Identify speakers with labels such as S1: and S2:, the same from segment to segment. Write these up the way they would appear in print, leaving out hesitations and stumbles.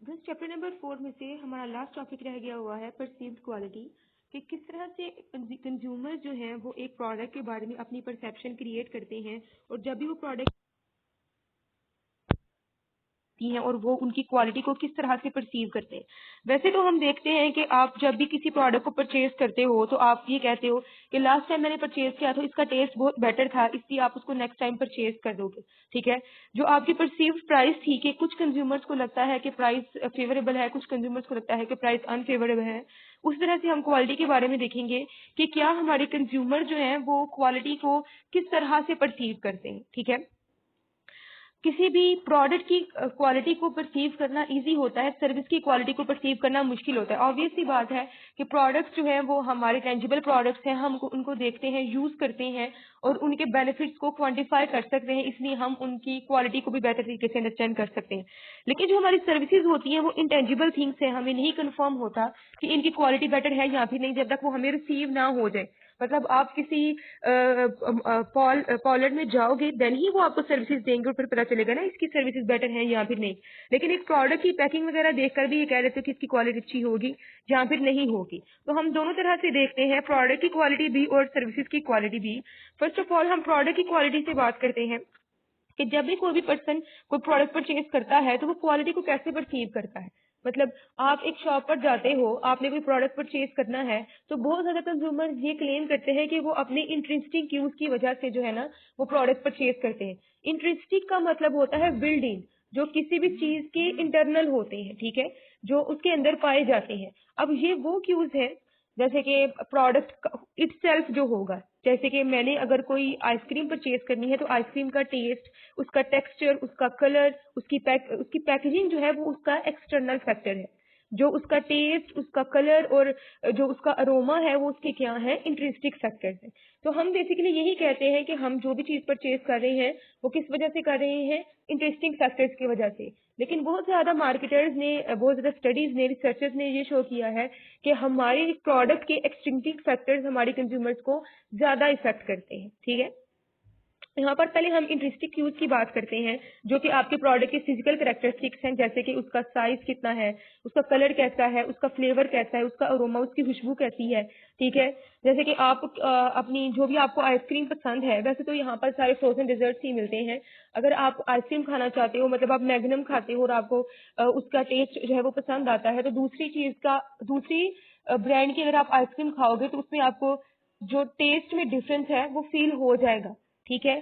S1: बस chapter number 4 में से हमारा लास्ट टॉपिक रह गया हुआ है परसीव्ड क्वालिटी, कि किस तरह से कंज्यूमर जो हैं वो एक प्रोडक्ट के बारे में अपनी परसेप्शन क्रिएट करते हैं, और जब भी वो प्रोडक्ट हैं और वो उनकी क्वालिटी को किस तरह से परसीव करते हैं। वैसे तो हम देखते हैं कि आप जब भी किसी प्रोडक्ट को परचेज करते हो तो आप ये कहते हो कि लास्ट टाइम मैंने परचेज किया तो इसका टेस्ट बहुत बेटर था, इसलिए आप उसको नेक्स्ट टाइम परचेज कर दोगे। ठीक है, जो आपकी परसीव्ड प्राइस थी कि कुछ कंज्यूमर्स को लगता है कि प्राइस फेवरेबल है, कुछ कंज्यूमर्स को लगता है कि प्राइस अनफेवरेबल है, उस तरह से हम क्वालिटी के बारे में देखेंगे कि क्या हमारे कंज्यूमर जो है वो क्वालिटी को किस तरह से परसीव करते हैं। ठीक है, किसी भी प्रोडक्ट की क्वालिटी को परसीव करना इजी होता है, सर्विस की क्वालिटी को परसीव करना मुश्किल होता है। ऑब्वियस सी बात है कि प्रोडक्ट्स जो हैं वो हमारे टेंजिबल प्रोडक्ट्स हैं, हम उनको देखते हैं, यूज करते हैं और उनके बेनिफिट्स को क्वांटिफाई कर सकते हैं, इसलिए हम उनकी क्वालिटी को भी बेहतर तरीके से अंडरस्टैंड कर सकते हैं। लेकिन जो हमारी सर्विसेज होती हैं वो इंटेंजिबल थिंग्स हैं, हमें नहीं कंफर्म होता कि इनकी क्वालिटी बेटर है या फिर नहीं, जब तक वो हमें रिसीव ना हो जाए। मतलब आप किसी पॉलर में जाओगे देन ही वो आपको सर्विसेज देंगे और फिर पता चलेगा ना इसकी सर्विसेज बेटर हैं या फिर नहीं। लेकिन एक प्रोडक्ट की पैकिंग वगैरह देखकर भी ये कह देते हो कि इसकी क्वालिटी अच्छी होगी या फिर नहीं होगी। तो हम दोनों तरह से देखते हैं, प्रोडक्ट की क्वालिटी भी और सर्विसेज की क्वालिटी भी। फर्स्ट ऑफ ऑल हम प्रोडक्ट की क्वालिटी से बात करते हैं कि जब भी कोई भी पर्सन कोई प्रोडक्ट परचेज करता है तो वो क्वालिटी को कैसे परसीव करता है। मतलब आप एक शॉप पर जाते हो, आपने कोई प्रोडक्ट परचेज करना है, तो बहुत ज्यादा कंज्यूमर ये क्लेम करते हैं कि वो अपने इंटरेस्टिंग यूज की वजह से जो है ना वो प्रोडक्ट परचेज करते हैं। इंटरेस्टिंग का मतलब होता है बिल्ड इन, जो किसी भी चीज के इंटरनल होते हैं, ठीक है, जो उसके अंदर पाए जाते हैं। अब ये वो क्यूज है जैसे कि प्रोडक्ट इटसेल्फ जो होगा, जैसे कि मैंने अगर कोई आइसक्रीम परचेज करनी है तो आइसक्रीम का टेस्ट, उसका टेक्सचर, उसका कलर, उसकी पैकेजिंग जो है वो उसका एक्सटर्नल फैक्टर है। जो उसका टेस्ट, उसका कलर और जो उसका अरोमा है वो उसके क्या है, इंट्रिंसिक फैक्टर्स हैं। तो हम बेसिकली यही कहते हैं कि हम जो भी चीज परचेज कर रहे हैं वो किस वजह से कर रहे हैं, इंटरेस्टिंग फैक्टर्स की वजह से। लेकिन बहुत ज्यादा मार्केटर्स ने, बहुत ज्यादा स्टडीज ने, रिसर्चर्स ने ये शो किया है कि हमारे प्रोडक्ट के एक्सटिंक्टिव फैक्टर्स हमारे कंज्यूमर्स को ज्यादा इफेक्ट करते हैं। ठीक है, यहाँ पर पहले हम इंटरेस्टिंग यूज की बात करते हैं, जो कि आपके प्रोडक्ट की फिजिकल कैरेक्टरिस्टिक्स हैं, जैसे कि उसका साइज कितना है, उसका कलर कैसा है, उसका फ्लेवर कैसा है, उसका अरोमा, उसकी खुशबू कैसी है। ठीक है, जैसे कि आप अपनी जो भी आपको आइसक्रीम पसंद है, वैसे तो यहाँ पर सारे फ्रोजन डिजर्ट्स ही मिलते हैं। अगर आप आइसक्रीम खाना चाहते हो, मतलब आप मैग्नम खाते हो और आपको उसका टेस्ट जो है वो पसंद आता है, तो दूसरी ब्रांड की अगर आप आइसक्रीम खाओगे तो उसमें आपको जो टेस्ट में डिफरेंस है वो फील हो जाएगा। ठीक है,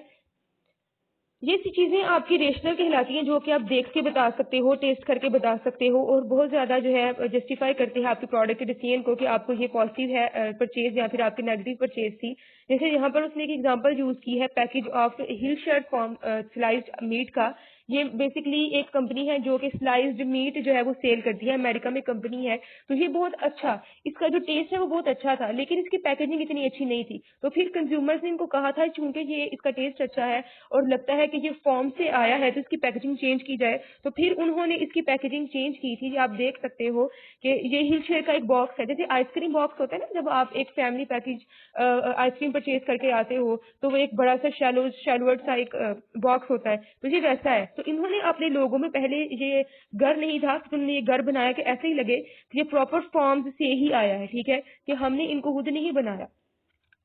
S1: ये सी चीजें आपकी रेशनल कहलाती हैं, जो कि आप देख के बता सकते हो, टेस्ट करके बता सकते हो, और बहुत ज्यादा जो है जस्टिफाई करते हैं आपके प्रोडक्ट के डिसीजन को कि आपको ये पॉजिटिव है परचेज या फिर आपकी नेगेटिव परचेज थी। जैसे यहाँ पर उसने एक एग्जांपल यूज की है package of hill shirt form sliced meat का। ये बेसिकली एक कंपनी है जो कि स्लाइस्ड मीट जो है वो सेल करती है, अमेरिका में कंपनी है। तो ये बहुत अच्छा, इसका जो टेस्ट है वो बहुत अच्छा था, लेकिन इसकी पैकेजिंग इतनी अच्छी नहीं थी। तो फिर कंज्यूमर्स ने इनको कहा था चूंकि ये इसका टेस्ट अच्छा है और लगता है कि ये फॉर्म से आया है तो इसकी पैकेजिंग चेंज की जाए। तो फिर उन्होंने इसकी पैकेजिंग चेंज की थी। ये आप देख सकते हो कि ये हिल शेयर का एक बॉक्स है, जैसे आइसक्रीम बॉक्स होता है ना, जब आप एक फैमिली पैकेज आइसक्रीम परचेज करके आते हो तो वो एक बड़ा सा शैलोअर सा एक बॉक्स होता है, तो ये वैसा है। तो इन्होंने अपने लोगों में पहले ये घर नहीं था तो उन्होंने ये घर बनाया कि ऐसे ही लगे कि ये प्रॉपर फॉर्म्स से ही आया है। ठीक है, कि हमने इनको खुद नहीं बनाया।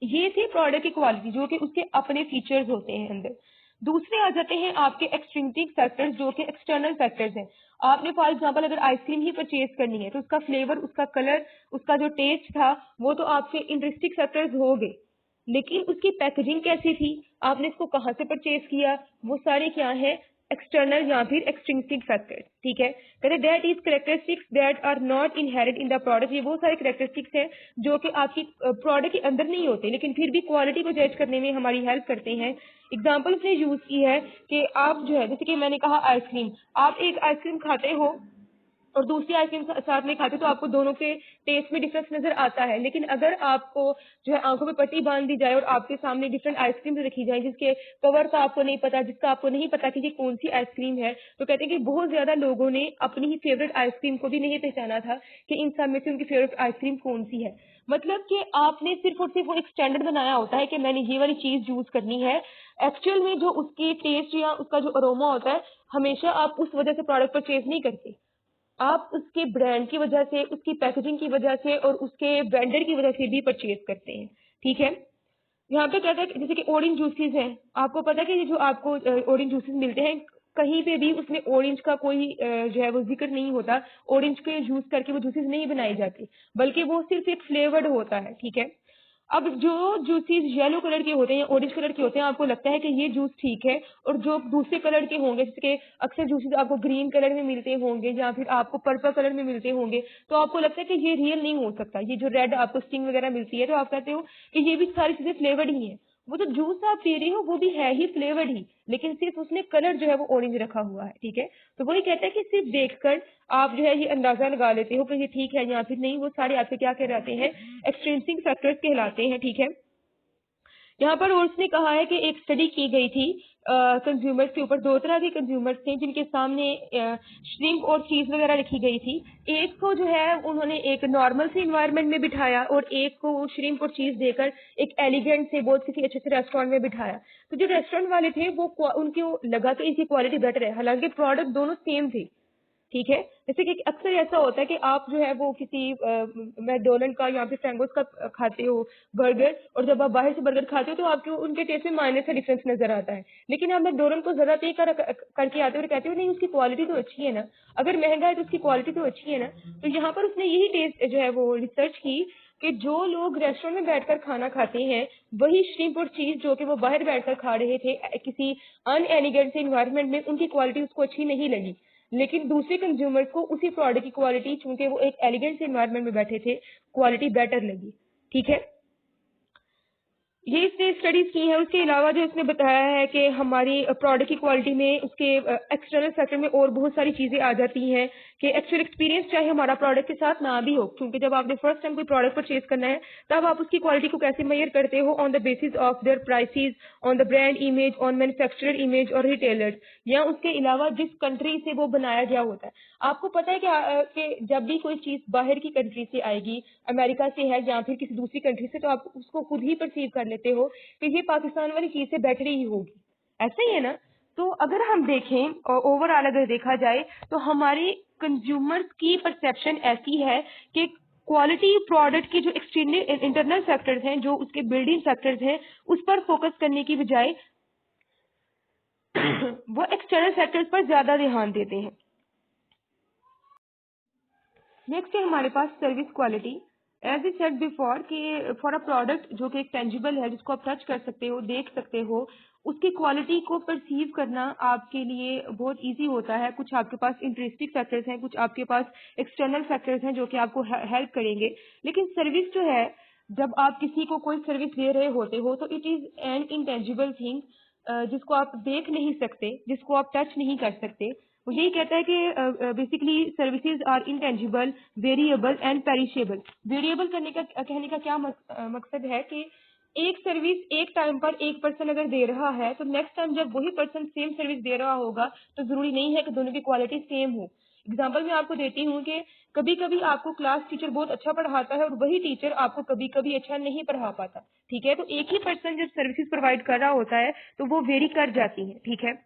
S1: ये थे प्रोडक्ट की क्वालिटी, जो कि उसके अपने फीचर्स होते हैं अंदर। दूसरे आ जाते हैं आपके एक्सट्रिंसिक फैक्टर्स, जो कि एक्सटर्नल फैक्टर्स हैं। आपने फॉर एग्जांपल अगर आइसक्रीम ही परचेज करनी है तो उसका फ्लेवर, उसका कलर, उसका जो टेस्ट था वो तो आपके इंटरेस्टिक फैक्टर्स हो गए, लेकिन उसकी पैकेजिंग कैसी थी, आपने इसको कहाँ से परचेज किया, वो सारे क्या है, एक्सटर्नल या फिर एक्सट्रिंसिक फैक्टर्स। ठीक है, कहते that is characteristics that are not inherit in the product. ये वो सारे करेक्टरिस्टिक्स हैं जो कि आपकी प्रोडक्ट के अंदर नहीं होते, लेकिन फिर भी क्वालिटी को जज करने में हमारी हेल्प करते हैं। एग्जाम्पल उसने यूज की है कि आप जो है, जैसे कि मैंने कहा आइसक्रीम, आप एक आइसक्रीम खाते हो और दूसरी आइसक्रीम साथ में खाते हो तो आपको दोनों के टेस्ट में डिफरेंस नजर आता है। लेकिन अगर आपको जो है आंखों पे पट्टी बांध दी जाए और आपके सामने डिफरेंट आइसक्रीम रखी जाए जिसके कवर का आपको नहीं पता, जिसका आपको नहीं पता कि ये कौन सी आइसक्रीम है, तो कहते हैं कि बहुत ज्यादा लोगों ने अपनी ही फेवरेट आइसक्रीम को भी नहीं पहचाना था कि इन सब में से उनकी फेवरेट आइसक्रीम कौन सी है। मतलब कि आपने सिर्फ और सिर्फ वो एक स्टैंडर्ड बनाया होता है कि मैंने ये वाली चीज यूज करनी है। एक्चुअल में जो उसकी टेस्ट या उसका जो अरोमा होता है, हमेशा आप उस वजह से प्रोडक्ट परचेज नहीं करते। आप उसके ब्रांड की वजह से, उसकी पैकेजिंग की वजह से और उसके वेंडर की वजह से भी परचेज करते हैं। ठीक है, यहाँ पे कहता है कि जैसे कि ऑरेंज जूसेस हैं, आपको पता है कि ये जो आपको ऑरेंज जूसेस मिलते हैं, कहीं पे भी उसमें ऑरेंज का कोई जो है वो जिक्र नहीं होता। ऑरेंज के यूज करके वो जूसेस नहीं बनाए जाते, बल्कि वो सिर्फ एक फ्लेवर्ड होता है। ठीक है, अब जो जूसेस येलो कलर के होते हैं, ऑरेंज कलर के होते हैं, आपको लगता है कि ये जूस ठीक है, और जो दूसरे कलर के होंगे, जैसे कि अक्सर जूसेस आपको ग्रीन कलर में मिलते होंगे या फिर आपको पर्पल कलर में मिलते होंगे, तो आपको लगता है कि ये रियल नहीं हो सकता। ये जो रेड आपको स्टिंग वगैरह मिलती है, तो आप कहते हो कि ये भी सारी चीजें फ्लेवर्ड ही है। वो तो जूस आप पी रही हो वो भी है ही फ्लेवर्ड ही, लेकिन सिर्फ उसने कलर जो है वो ऑरेंज रखा हुआ है। ठीक है, तो वही कहता है कि सिर्फ देखकर आप जो है ये अंदाजा लगा लेते हो कि ये ठीक है या फिर नहीं। वो सारे आपके क्या कहलाते हैं, एक्सट्रिंसिक फैक्टर्स कहलाते हैं। ठीक है, यहाँ पर और उसने कहा है कि एक स्टडी की गई थी कंज्यूमर्स के ऊपर। दो तरह के कंज्यूमर्स थे जिनके सामने श्रिम्प और चीज वगैरह रखी गई थी। एक को जो है उन्होंने एक नॉर्मल से इन्वायरमेंट में बिठाया और एक को श्रिम्प और चीज देकर एक एलिगेंट से बहुत किसी अच्छे से रेस्टोरेंट में बिठाया। तो जो रेस्टोरेंट वाले थे वो उनको लगा कि इसकी क्वालिटी बेटर है, हालांकि प्रोडक्ट दोनों सेम थे। ठीक है, जैसे कि अक्सर ऐसा होता है कि आप जो है वो किसी मैकडोनल्ड का या फिर फ्रैंकोस का खाते हो बर्गर, और जब आप बाहर से बर्गर खाते हो तो आपको उनके टेस्ट में माइनस का डिफरेंस नजर आता है। लेकिन आप मैकडोनल्ड को जरा पे करके आते हो और कहते हो नहीं उसकी क्वालिटी तो अच्छी है ना, अगर महंगा है तो उसकी क्वालिटी तो अच्छी है ना। तो यहाँ पर उसने यही टेस्ट जो है वो रिसर्च की कि जो लोग रेस्टोरेंट में बैठकर खाना खाते हैं, वही श्रिम्प और चीज जो कि वो बाहर बैठकर खा रहे थे किसी अनएलिगेंट से इन्वायरमेंट में, उनकी क्वालिटी उसको अच्छी नहीं लगी। लेकिन दूसरे कंज्यूमर्स को उसी प्रोडक्ट की क्वालिटी, चूंकि वो एक एलिगेंट से इन्वायरमेंट में बैठे थे, क्वालिटी बेटर लगी। ठीक है, ये इसने स्टडीज की है। उसके अलावा जो इसने बताया है कि हमारी प्रोडक्ट की क्वालिटी में उसके एक्सटर्नल फैक्टर में और बहुत सारी चीजें आ जाती हैं कि एक्चुअल एक्सपीरियंस चाहे हमारा प्रोडक्ट के साथ ना भी हो, क्योंकि जब आपने फर्स्ट टाइम कोई प्रोडक्ट परचेज करना है तब आप उसकी क्वालिटी को कैसे मेजर करते हो, on the basis of their prices, on the brand image, on manufacturer image और रिटेलर्स, या उसके अलावा जिस कंट्री से वो बनाया गया होता है। आपको पता है कि जब भी कोई चीज बाहर की कंट्री से आएगी, अमेरिका से है या फिर किसी दूसरी कंट्री से, तो आप उसको खुद ही परसीव कर लेते हो कि ये पाकिस्तान वाली चीज से बेटर ही होगी। ऐसा ही है ना। तो अगर हम देखें और ओवरऑल अगर देखा जाए तो हमारी कंज्यूमर्स की परसेप्शन ऐसी है कि क्वालिटी प्रोडक्ट की जो एक्सटर्नल इंटरनल फैक्टर्स हैं, जो उसके बिल्डिंग फैक्टर्स हैं, उस पर फोकस करने की बजाय वो एक्सटर्नल फैक्टर्स पर ज्यादा ध्यान देते हैं। नेक्स्ट है हमारे पास सर्विस क्वालिटी। एज ई सेड बिफोर कि फॉर अ प्रोडक्ट जो कि एक टेंजिबल है, जिसको आप टच कर सकते हो, देख सकते हो, उसकी क्वालिटी को परसीव करना आपके लिए बहुत इजी होता है। कुछ आपके पास इंटरेस्टिंग फैक्टर्स हैं, कुछ आपके पास एक्सटर्नल फैक्टर्स हैं जो कि आपको हेल्प करेंगे। लेकिन सर्विस जो है, जब आप किसी को कोई सर्विस दे रहे होते हो तो it is an intangible thing, जिसको आप देख नहीं सकते, जिसको आप टच नहीं कर सकते। वो यही कहता है कि basically services are intangible, variable and perishable. Variable करने का कहने का क्या मकसद है कि एक सर्विस एक टाइम पर एक पर्सन अगर दे रहा है, तो नेक्स्ट टाइम जब वही पर्सन सेम सर्विस दे रहा होगा तो जरूरी नहीं है कि दोनों की क्वालिटी सेम हो। एग्जाम्पल मैं आपको देती हूँ कि कभी कभी आपको क्लास टीचर बहुत अच्छा पढ़ाता है और वही टीचर आपको कभी कभी अच्छा नहीं पढ़ा पाता। ठीक है, तो एक ही पर्सन जब सर्विसेज प्रोवाइड कर रहा होता है तो वो वेरी कर जाती है। ठीक है,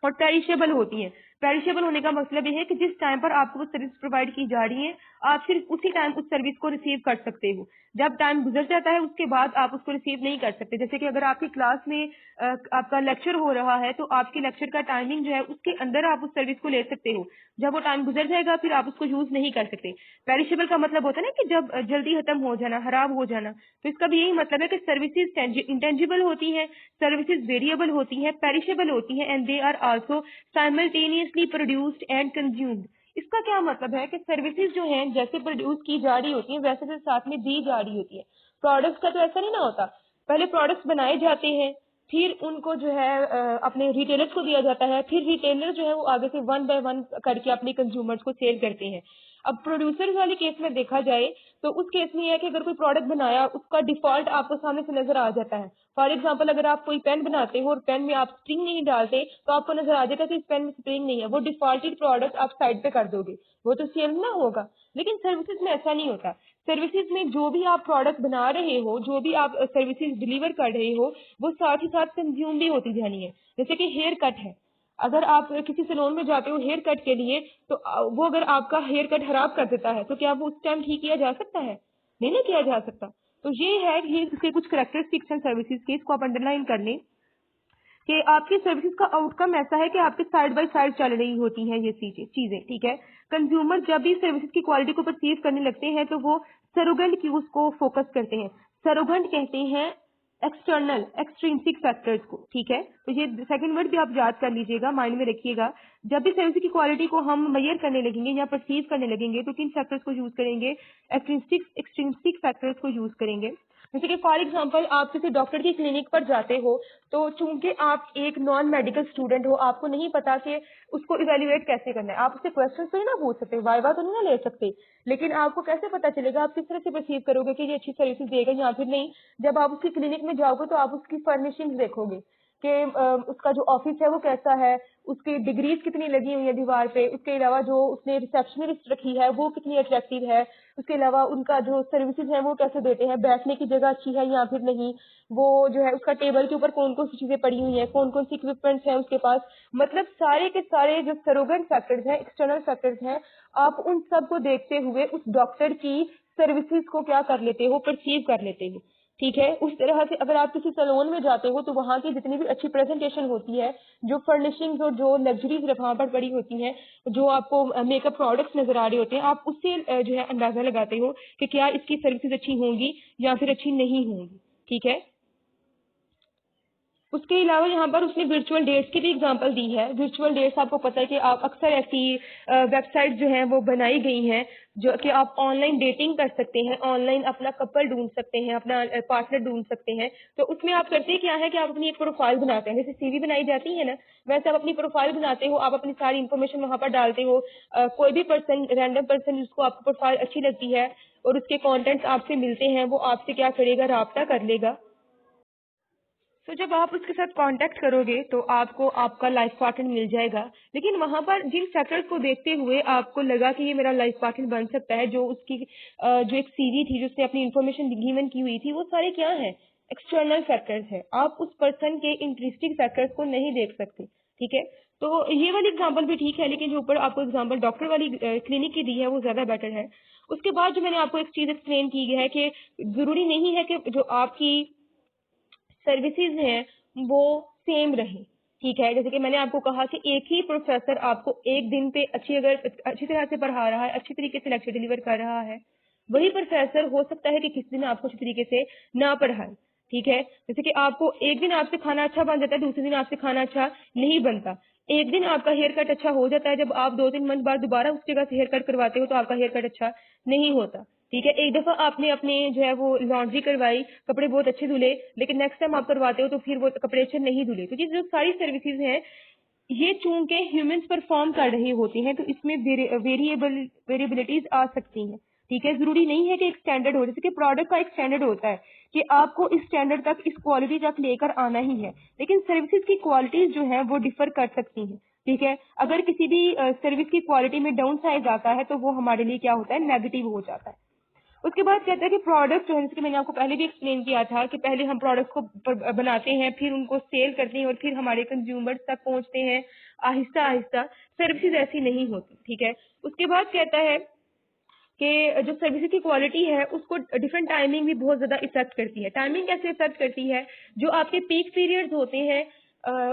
S1: और पेरिशेबल होती हैं। पेरिशेबल होने का मतलब ये है कि जिस टाइम पर आपको वो सर्विस प्रोवाइड की जा रही है, आप सिर्फ उसी टाइम उस सर्विस को रिसीव कर सकते हो। जब टाइम गुजर जाता है उसके बाद आप उसको रिसीव नहीं कर सकते। जैसे कि अगर आपकी क्लास में आपका लेक्चर हो रहा है, तो आपके लेक्चर का टाइमिंग जो है उसके अंदर आप उस सर्विस को ले सकते हो। जब वो टाइम गुजर जाएगा फिर आप उसको यूज नहीं कर सकते। पेरिशेबल का मतलब होता है ना कि जब जल्दी खत्म हो जाना, खराब हो जाना। तो इसका भी यही मतलब है कि सर्विसेज इंटेंजिबल होती हैं, सर्विसेज वेरिएबल होती हैं, पेरिशेबल होती हैं, and they are also simultaneously produced and consumed. इसका क्या मतलब है कि सर्विसेज जो हैं जैसे प्रोड्यूस की जा रही होती हैं वैसे से साथ में दी जा रही होती है। प्रोडक्ट्स का तो ऐसा नहीं ना होता। पहले प्रोडक्ट्स बनाए जाते हैं, फिर उनको जो है अपने रिटेलर्स को दिया जाता है, फिर रिटेलर जो है वो आगे से वन बाय वन करके अपने कंज्यूमर्स को सेल करते हैं। अब प्रोड्यूसर वाले केस में देखा जाए तो उस केस में यह है कि अगर कोई प्रोडक्ट बनाया उसका डिफॉल्ट आपको सामने से नजर आ जाता है। फॉर एग्जाम्पल अगर आप कोई पेन बनाते हो और पेन में आप स्प्रिंग नहीं डालते तो आपको नजर आ जाएगा कि इस पेन में स्प्रिंग नहीं है, वो डिफॉल्टेड प्रोडक्ट आप साइड पे कर दोगे, वो तो सेल ना होगा। लेकिन सर्विसेज में ऐसा नहीं होता। सर्विसेज में जो भी आप प्रोडक्ट बना रहे हो, जो भी आप सर्विसेज डिलीवर कर रहे हो, वो साथ ही साथ कंज्यूम भी होती जानी है। जैसे कि हेयर कट है, अगर आप किसी सैलून में जाते हो हेयर कट के लिए, तो वो अगर आपका हेयर कट खराब कर देता है तो क्या वो उस टाइम ठीक किया जा सकता है? नहीं ना किया जा सकता। तो ये है, ये इसके कुछ करेक्टरिस्टिक्स हैं सर्विसेज के, इसको आप अंडरलाइन कर लें कि आपकी सर्विसेज का आउटकम ऐसा है कि आपके साइड बाय साइड चल रही होती हैं ये चीजें, ठीक है। कंज्यूमर जब भी सर्विसेज की क्वालिटी को परसीव करने लगते हैं तो वो सरोगेंट की उसको फोकस करते हैं। सरोगेंट कहते हैं एक्सटर्नल एक्सट्रिंसिक फैक्टर्स को, ठीक है। तो ये सेकंड वर्ड भी आप याद कर लीजिएगा, माइंड में रखिएगा। जब भी सर्विस की क्वालिटी को हम मेजर करने लगेंगे या परसीव करने लगेंगे तो किन फैक्टर्स को यूज करेंगे? एक्सट्रिंसिक फैक्टर्स को यूज करेंगे। जैसे कि फॉर एग्जांपल आप किसी डॉक्टर की क्लिनिक पर जाते हो, तो चूंकि आप एक नॉन मेडिकल स्टूडेंट हो, आपको नहीं पता कि उसको इवेल्युएट कैसे करना है। आप उससे क्वेश्चन तो ही ना पूछ सकते, वाइवा तो नहीं ना ले सकते, लेकिन आपको कैसे पता चलेगा, आप किस तरह से परसीव करोगे कि ये अच्छी सर्विसेज देगा या फिर नहीं? जब आप उसकी क्लिनिक में जाओगे तो आप उसकी फर्निशिंग देखोगे कि उसका जो ऑफिस है वो कैसा है, उसकी डिग्रीज कितनी लगी हुई है दीवार पे, उसके अलावा जो उसने रिसेप्शनिस्ट रखी है वो कितनी अट्रैक्टिव है, उसके अलावा उनका जो सर्विसेज है वो कैसे देते हैं, बैठने की जगह अच्छी है या फिर नहीं, वो जो है उसका टेबल के ऊपर कौन कौन सी चीजें पड़ी हुई हैं, कौन कौन सी इक्विपमेंट्स हैं उसके पास। मतलब सारे के सारे जो सरोगेंट फैक्टर्स हैं, एक्सटर्नल फैक्टर्स हैं, आप उन सब को देखते हुए उस डॉक्टर की सर्विसेज को क्या कर लेते हो, परसीव कर लेते हो, ठीक है। उस तरह से अगर आप किसी सैलून में जाते हो तो वहां की जितनी भी अच्छी प्रेजेंटेशन होती है, जो फर्निशिंग्स और जो लग्जरीज वहां पर पड़ी होती हैं, जो आपको मेकअप प्रोडक्ट्स नजर आ रहे होते हैं, आप उससे जो है अंदाजा लगाते हो कि क्या इसकी सर्विसेज अच्छी होंगी या फिर अच्छी नहीं होंगी, ठीक है। उसके अलावा यहाँ पर उसने वर्चुअल डेट्स की भी एग्जांपल दी है। वर्चुअल डेट्स आपको पता है कि आप अक्सर ऐसी वेबसाइट जो हैं वो बनाई गई हैं जो कि आप ऑनलाइन डेटिंग कर सकते हैं, ऑनलाइन अपना कपल ढूंढ सकते हैं, अपना पार्टनर ढूंढ सकते हैं। तो उसमें आप करते क्या है कि आप अपनी एक प्रोफाइल बनाते हैं, जैसे सीवी बनाई जाती है ना, वैसे आप अपनी प्रोफाइल बनाते हो, आप अपनी सारी इन्फॉर्मेशन वहां पर डालते हो। कोई भी पर्सन, रैंडम पर्सन जिसको आपकी प्रोफाइल अच्छी लगती है और उसके कॉन्टेंट्स आपसे मिलते हैं, वो आपसे क्या करेगा, राब्ता कर लेगा। तो जब आप उसके साथ कांटेक्ट करोगे तो आपको आपका लाइफ पार्टनर मिल जाएगा। लेकिन वहां पर जिन फैक्टर्स को देखते हुए आपको लगा कि ये मेरा लाइफ पार्टनर बन सकता है, जो उसकी जो एक सीवी थी, जो उसने अपनी इन्फॉर्मेशन गिवन की हुई थी, वो सारे क्या है, एक्सटर्नल फैक्टर्स है। आप उस पर्सन के इंटरेस्टिंग फैक्टर्स को नहीं देख सकते, ठीक है। तो ये वाली एग्जाम्पल भी ठीक है, लेकिन जो ऊपर आपको एग्जाम्पल डॉक्टर वाली क्लिनिक की दी है वो ज्यादा बेटर है। उसके बाद जो मैंने आपको एक चीज एक्सप्लेन की है कि जरूरी नहीं है कि जो आपकी सर्विसेज हैं वो सेम रहे, ठीक है। जैसे कि मैंने आपको कहा कि एक ही प्रोफेसर आपको एक दिन पे अच्छी तरह से पढ़ा रहा है, अच्छी तरीके से लेक्चर डिलीवर कर रहा है, वही प्रोफेसर हो सकता है कि किसी दिन आपको अच्छी तरीके से ना पढ़ाए, ठीक है। जैसे कि आपको एक दिन आपसे खाना अच्छा बन जाता है, दूसरे दिन आपसे खाना अच्छा नहीं बनता। एक दिन आपका हेयर कट अच्छा हो जाता है, जब आप 2-3 मंथ बाद दोबारा उस जगह से हेयर कट करवाते हो तो आपका हेयर कट अच्छा नहीं होता, ठीक है। एक दफा आपने अपने जो है वो लॉन्ड्री करवाई, कपड़े बहुत अच्छे धुले, लेकिन नेक्स्ट टाइम आप करवाते हो तो फिर वो कपड़े अच्छे नहीं धुले। तो ये जो सारी सर्विसेज हैं, ये चूंकि ह्यूमंस परफॉर्म कर रहे होते हैं तो इसमें वेरिएबिलिटीज आ सकती हैं, ठीक है। जरूरी नहीं है कि एक स्टैंडर्ड हो, जैसे कि प्रोडक्ट का एक स्टैंडर्ड होता है कि आपको इस स्टैंडर्ड तक, इस क्वालिटी तक लेकर आना ही है, लेकिन सर्विसेज की क्वालिटीज जो है वो डिफर कर सकती हैं, ठीक है। अगर किसी भी सर्विस की क्वालिटी में डाउन साइज आता है तो वो हमारे लिए क्या होता है, नेगेटिव हो जाता है। उसके बाद कहता है कि प्रोडक्ट जो है, जैसे कि मैंने आपको पहले भी एक्सप्लेन किया था कि पहले हम प्रोडक्ट्स को बनाते हैं, फिर उनको सेल करते हैं और फिर हमारे कंज्यूमर्स तक पहुंचते हैं आहिस्ता आहिस्ता। सर्विसेज ऐसी नहीं होती, ठीक है। उसके बाद कहता है कि जो सर्विसेज की क्वालिटी है उसको डिफरेंट टाइमिंग भी बहुत ज्यादा इफेक्ट करती है। टाइमिंग कैसे इफेक्ट करती है? जो आपके पीक पीरियड्स होते हैं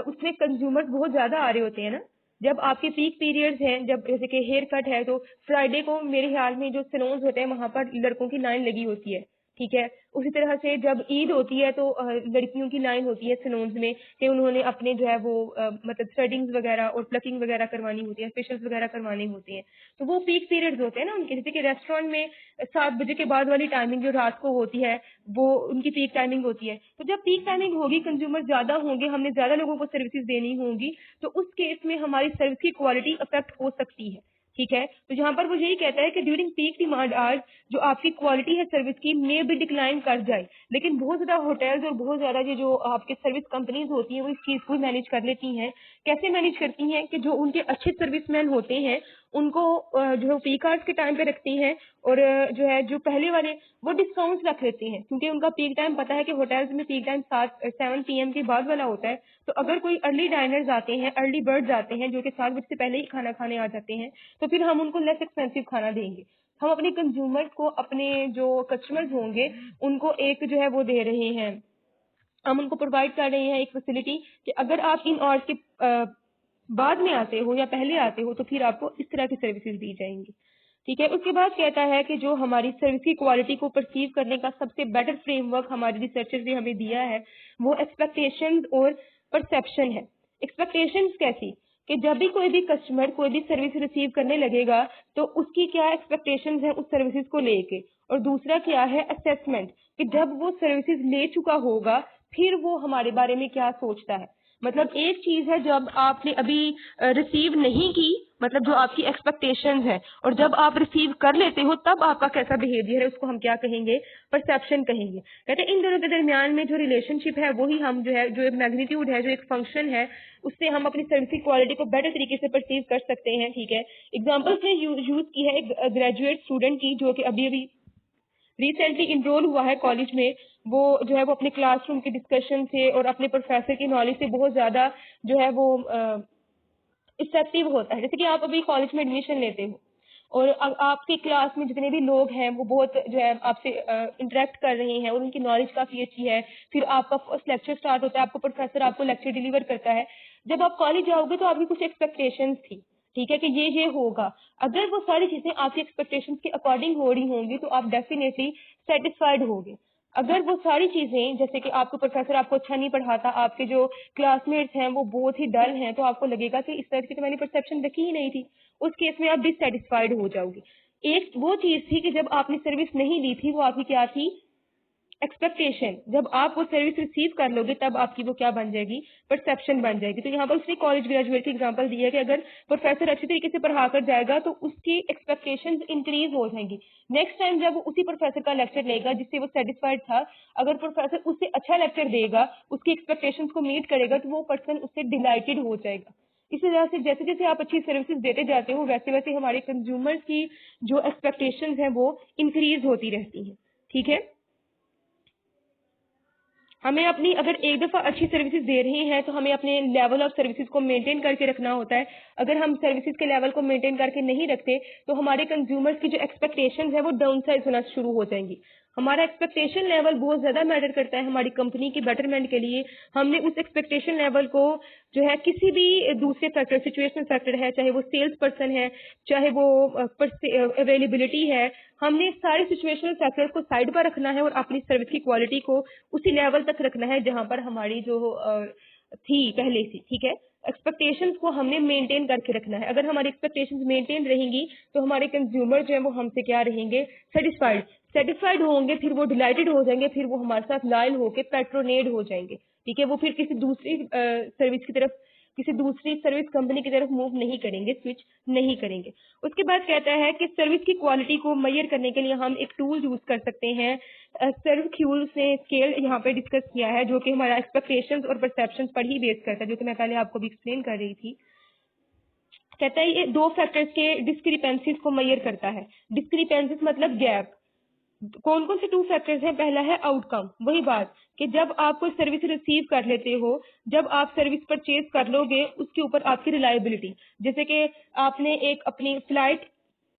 S1: उसमें कंज्यूमर्स बहुत ज्यादा आ रहे होते हैं ना। जब आपके पीक पीरियड्स हैं, जब जैसे कि हेयर कट है तो फ्राइडे को मेरे ख्याल में जो सैलून्स होते हैं वहां पर लड़कों की लाइन लगी होती है, ठीक है। उसी तरह से जब ईद होती है तो लड़कियों की लाइन होती है सैलून्स में कि उन्होंने अपने जो है वो मतलब थ्रेडिंग्स वगैरह और प्लकिंग वगैरह करवानी होती है, फेशियल्स वगैरह करवाने होते हैं। तो वो पीक पीरियड्स होते हैं ना उनके, जैसे कि रेस्टोरेंट में 7 बजे के बाद वाली टाइमिंग जो रात को होती है वो उनकी पीक टाइमिंग होती है। तो जब पीक टाइमिंग होगी, कंज्यूमर ज्यादा होंगे, हमने ज्यादा लोगों को सर्विसेज देनी होंगी, तो उस केस में हमारी सर्विस की क्वालिटी अफेक्ट हो सकती है, ठीक है। तो यहाँ पर वो यही कहता है कि ड्यूरिंग पीक डिमांड आवर्स जो आपकी क्वालिटी है सर्विस की मे भी डिक्लाइन कर जाए। लेकिन बहुत ज्यादा होटल्स और बहुत ज्यादा ये जो आपके सर्विस कंपनीज होती हैं वो इस चीज को मैनेज कर लेती हैं। कैसे मैनेज करती हैं कि जो उनके अच्छे सर्विसमैन होते हैं उनको जो है पीक आवर्स के टाइम पे रखती हैं और जो है जो पहले वाले वो डिस्काउंट्स रख लेती हैं, क्योंकि उनका पीक टाइम पता है कि होटल्स में पीक टाइम 7 PM के बाद वाला होता है। तो अगर कोई अर्ली डाइनर्स आते हैं, अर्ली बर्ड्स आते हैं जो कि 7 बजे से पहले ही खाना खाने आ जाते हैं, तो फिर हम उनको लेस एक्सपेंसिव खाना देंगे। हम अपने कंज्यूमर्स को, अपने जो कस्टमर्स होंगे उनको एक जो है वो दे रहे हैं, हम उनको प्रोवाइड कर रहे हैं एक फैसिलिटी कि अगर आप इन आवर्स के बाद में आते हो या पहले आते हो तो फिर आपको इस तरह की सर्विसेज दी जाएंगी। ठीक है। उसके बाद कहता है कि जो हमारी सर्विस की क्वालिटी को परसीव करने का सबसे बेटर फ्रेमवर्क हमारे रिसर्चर्स ने हमें दिया है वो एक्सपेक्टेशंस और परसेप्शन है। एक्सपेक्टेशंस कैसी कि जब भी कोई भी कस्टमर कोई भी सर्विस रिसीव करने लगेगा तो उसकी क्या एक्सपेक्टेशंस है उस सर्विसेज को लेके, और दूसरा क्या है असेसमेंट कि जब वो सर्विसेज ले चुका होगा फिर वो हमारे बारे में क्या सोचता है। मतलब एक चीज है जब आपने अभी रिसीव नहीं की, मतलब जो आपकी एक्सपेक्टेशंस है, और जब आप रिसीव कर लेते हो तब आपका कैसा बिहेवियर है उसको हम क्या कहेंगे, परसेप्शन कहेंगे। कहते हैं इन दोनों के दरमियान में जो रिलेशनशिप है वही हम जो है, जो एक मैग्नीट्यूड है, जो एक फंक्शन है, उससे हम अपनी सर्विस की क्वालिटी को बेटर तरीके से परसीव कर सकते हैं। ठीक है। एग्जाम्पल्स ने यूज की है एक ग्रेजुएट स्टूडेंट की जो कि अभी अभी रिसेंटली इनरोल हुआ है कॉलेज में। वो जो है वो अपने क्लासरूम के डिस्कशन से और अपने प्रोफेसर की नॉलेज से बहुत ज्यादा जो है वो इफेक्टिव होता है। जैसे कि आप अभी कॉलेज में एडमिशन लेते हो और आपके क्लास में जितने भी लोग हैं वो बहुत जो है आपसे इंटरेक्ट कर रहे हैं और उनकी नॉलेज काफी अच्छी है। फिर आपका फर्स्ट लेक्चर स्टार्ट होता है, आपको प्रोफेसर आपको लेक्चर डिलीवर करता है। जब आप कॉलेज जाओगे तो आपकी कुछ एक्सपेक्टेशंस थी, ठीक है, कि ये होगा। अगर वो सारी चीजें आपकी एक्सपेक्टेशंस के अकॉर्डिंग हो रही होंगी तो आप डेफिनेटली सेटिस्फाइड होगे। अगर वो सारी चीजें, जैसे कि आपको प्रोफेसर आपको अच्छा नहीं पढ़ाता, आपके जो क्लासमेट्स हैं वो बहुत ही डल हैं, तो आपको लगेगा कि इस तरह की तो मैंने परसेप्शन रखी ही नहीं थी। उस केस में आप डिससेटिस्फाइड हो जाओगे। एक वो चीज थी कि जब आपने सर्विस नहीं ली थी, वो आपकी क्या थी, एक्सपेक्टेशन। जब आप वो सर्विस रिसीव कर लोगे तब आपकी वो क्या बन जाएगी, परसेप्शन बन जाएगी। तो यहाँ पर उसने कॉलेज ग्रेजुएट की एग्जांपल दी है कि अगर प्रोफेसर अच्छी तरीके से पढ़ा कर जाएगा तो उसकी एक्सपेक्टेशंस इंक्रीज हो जाएंगी। नेक्स्ट टाइम जब वो उसी प्रोफेसर का लेक्चर लेगा जिससे वो सेटिस्फाइड था, अगर प्रोफेसर उससे अच्छा लेक्चर देगा, उसकी एक्सपेक्टेशंस को मीट करेगा, तो वो पर्सन उससे डिलाइटेड हो जाएगा। इसी तरह से जैसे जैसे आप अच्छी सर्विसेज देते जाते हो वैसे वैसे हमारे कंज्यूमर्स की जो एक्सपेक्टेशंस हैं वो इंक्रीज होती रहती हैं। ठीक है। हमें अपनी अगर एक दफा अच्छी सर्विसेज दे रहे हैं तो हमें अपने लेवल ऑफ सर्विसेज को मेंटेन करके रखना होता है। अगर हम सर्विसेज के लेवल को मेंटेन करके नहीं रखते तो हमारे कंज्यूमर्स की जो एक्सपेक्टेशंस है वो डाउन साइज होना शुरू हो जाएंगी। हमारा एक्सपेक्टेशन लेवल बहुत ज्यादा मैटर करता है हमारी कंपनी की बेटरमेंट के लिए। हमने उस एक्सपेक्टेशन लेवल को जो है किसी भी दूसरे फैक्टर, सिचुएशनल फैक्टर है, चाहे वो सेल्स पर्सन है, चाहे वो अवेलेबिलिटी है, हमने सारे सिचुएशनल फैक्टर्स को साइड पर रखना है और अपनी सर्विस की क्वालिटी को उसी लेवल तक रखना है जहां पर हमारी जो थी पहले से। ठीक है। एक्सपेक्टेशंस को हमने मेंटेन करके रखना है। अगर हमारी एक्सपेक्टेशंस मेंटेन रहेंगी तो हमारे कंज्यूमर जो है वो हमसे क्या रहेंगे, सेटिस्फाइड। सेटिस्फाइड होंगे, फिर वो डिलाइटेड हो जाएंगे, फिर वो हमारे साथ लॉयल होके पेट्रोनेड हो जाएंगे। ठीक है। वो फिर किसी दूसरी सर्विस की तरफ, किसी दूसरी सर्विस कंपनी की तरफ मूव नहीं करेंगे, स्विच नहीं करेंगे। उसके बाद कहता है कि सर्विस की क्वालिटी को मेजर करने के लिए हम एक टूल यूज कर सकते हैं। सर्वक्यूल से स्केल यहाँ पे डिस्कस किया है जो कि हमारा एक्सपेक्टेशंस और परसेप्शंस पर ही बेस करता है, जो कि मैं पहले आपको भी एक्सप्लेन कर रही थी। कहता है ये दो फैक्टर्स के डिस्क्रिपेंसीज को मेजर करता है। डिस्क्रिपेंसीज मतलब गैप। कौन कौन से टू फैक्टर्स हैं, पहला है आउटकम। वही बात कि जब आप कोई सर्विस रिसीव कर लेते हो, जब आप सर्विस परचेज कर लोगे उसके ऊपर आपकी रिलायबिलिटी। जैसे कि आपने एक अपनी फ्लाइट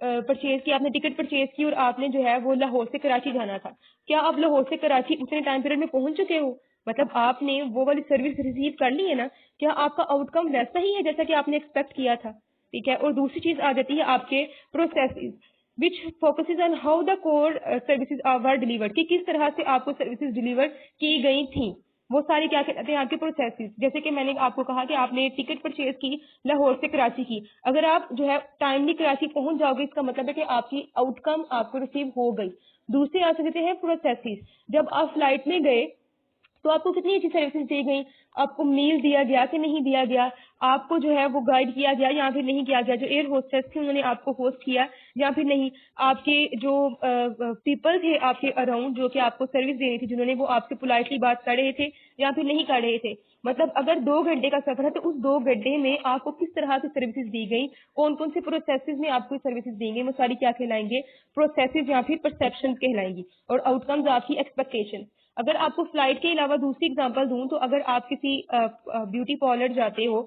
S1: परचेज की, आपने टिकट परचेज की और आपने जो है वो लाहौर से कराची जाना था। क्या आप लाहौर से कराची उतने टाइम पीरियड में पहुंच चुके हो? मतलब आपने वो वाली सर्विस रिसीव कर ली है ना। क्या आपका आउटकम वैसा ही है जैसा कि आपने एक्सपेक्ट किया था? ठीक है। और दूसरी चीज आ जाती है आपके processes, which focuses on how the core services were delivered, कि किस तरह से आपको सर्विसेज डिलीवर की गई थी। वो सारी क्या कहते हैं आपके प्रोसेसेस। जैसे कि मैंने आपको कहा कि आपने टिकट परचेज की लाहौर से कराची की, अगर आप जो है टाइमली कराची पहुंच जाओगे इसका मतलब है कि आपकी आउटकम आपको रिसीव हो गई। दूसरे आ सकते हैं प्रोसेसेस। जब आप फ्लाइट में गए तो आपको कितनी अच्छी सर्विसेज दी गई, आपको मील दिया गया कि नहीं दिया गया, आपको जो है वो गाइड किया गया या फिर नहीं किया गया, जो एयर होस्टेस थे उन्होंने आपको होस्ट किया या फिर नहीं, आपके जो पीपल थे आपके अराउंड जो कि आपको सर्विस दे रही थी, जिन्होंने वो आपसे पोलाइटली बात कर रहे थे या फिर नहीं कर रहे थे। मतलब अगर 2 घंटे का सफर है तो उस 2 घंटे में आपको किस तरह की सर्विसेज दी गई, कौन कौन से प्रोसेसेस में आपको सर्विसेज देंगे, वो सारी क्या कहलाएंगे, प्रोसेसेस या फिर परसेप्शन कहलाएंगी। और आउटकम्स आपकी एक्सपेक्टेशन। अगर आपको फ्लाइट के अलावा दूसरी एग्जांपल दूं तो अगर आप किसी ब्यूटी पार्लर जाते हो,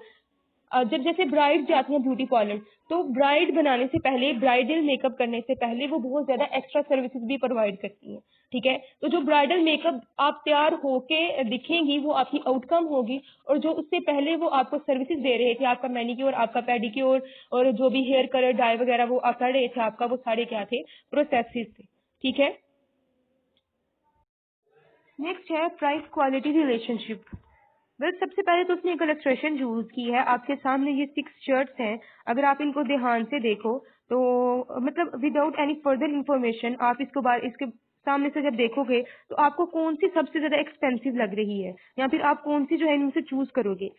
S1: जब जैसे ब्राइड जाती हैं ब्यूटी पार्लर, तो ब्राइड बनाने से पहले, ब्राइडल मेकअप करने से पहले वो बहुत ज्यादा एक्स्ट्रा सर्विसेज भी प्रोवाइड करती हैं। ठीक है, तो जो ब्राइडल मेकअप आप तैयार होके दिखेंगी वो आपकी आउटकम होगी, और जो उससे पहले वो आपको सर्विसेज दे रहे थे, आपका मैनिक्योर, आपका पेडिक्योर और जो भी हेयर कलर डाई वगैरह वो कर रहे थे आपका, वो सारे क्या थे, प्रोसेसेस थे। ठीक है, नेक्स्ट है प्राइस क्वालिटी रिलेशनशिप। वेल, सबसे पहले तो उसने एक इलस्ट्रेशन यूज की है, आपके सामने ये 6 शर्ट्स हैं। अगर आप इनको ध्यान से देखो तो मतलब विदाउट एनी फर्दर इंफॉर्मेशन आप इसके सामने से जब देखोगे तो आपको कौन सी सबसे ज्यादा एक्सपेंसिव लग रही है या फिर आप कौन सी जो है इनमें से चूज करोगे।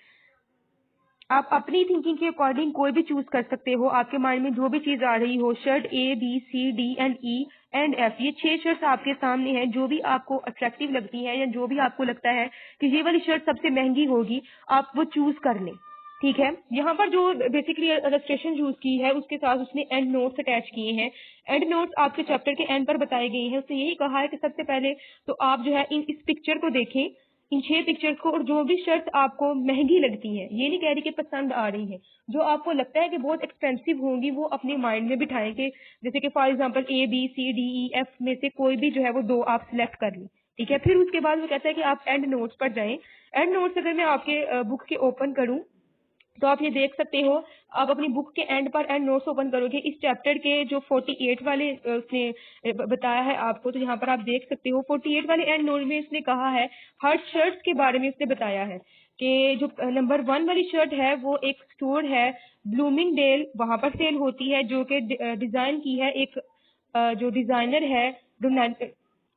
S1: आप अपनी थिंकिंग के अकॉर्डिंग कोई भी चूज कर सकते हो, आपके माइंड में जो भी चीज आ रही हो। Shirt A B C D and E and F, ये 6 शर्ट्स आपके सामने हैं, जो भी आपको अट्रैक्टिव लगती है या जो भी आपको लगता है कि ये वाली शर्ट सबसे महंगी होगी, आप वो चूज कर लें। ठीक है, यहाँ पर जो बेसिकली इलस्ट्रेशन यूज की है उसके साथ उसने एंड नोट्स अटैच किए हैं। एंड नोट्स आपके चैप्टर के एंड पर बताए गए हैं। उसने यही कहा है कि सबसे पहले तो आप जो है इस पिक्चर को देखें, इन 6 पिक्चर्स को, और जो भी शर्ट्स आपको महंगी लगती हैं, ये नहीं कह रही कि पसंद आ रही हैं, जो आपको लगता है कि बहुत एक्सपेंसिव होंगी वो अपने माइंड में बिठाएं कि जैसे कि for example A B C D E F में से कोई भी जो है वो 2 आप सिलेक्ट कर लें। ठीक है, फिर उसके बाद वो कहता है कि आप एंड नोट्स पर जाएं। एंड नोट्स अगर मैं आपके बुक के ओपन करूं तो आप ये देख सकते हो, आप अपनी बुक के एंड पर एंड नोट्स ओपन करोगे, इस चैप्टर के जो 48 वाले उसने बताया है आपको, तो यहाँ पर आप देख सकते हो 48 वाले एंड नोट में इसने कहा है, हर शर्ट्स के बारे में इसने बताया है कि जो नंबर 1 वाली शर्ट है वो एक स्टोर है ब्लूमिंगडेल, वहां पर सेल होती है, जो कि डिजाइन की है एक जो डिजाइनर है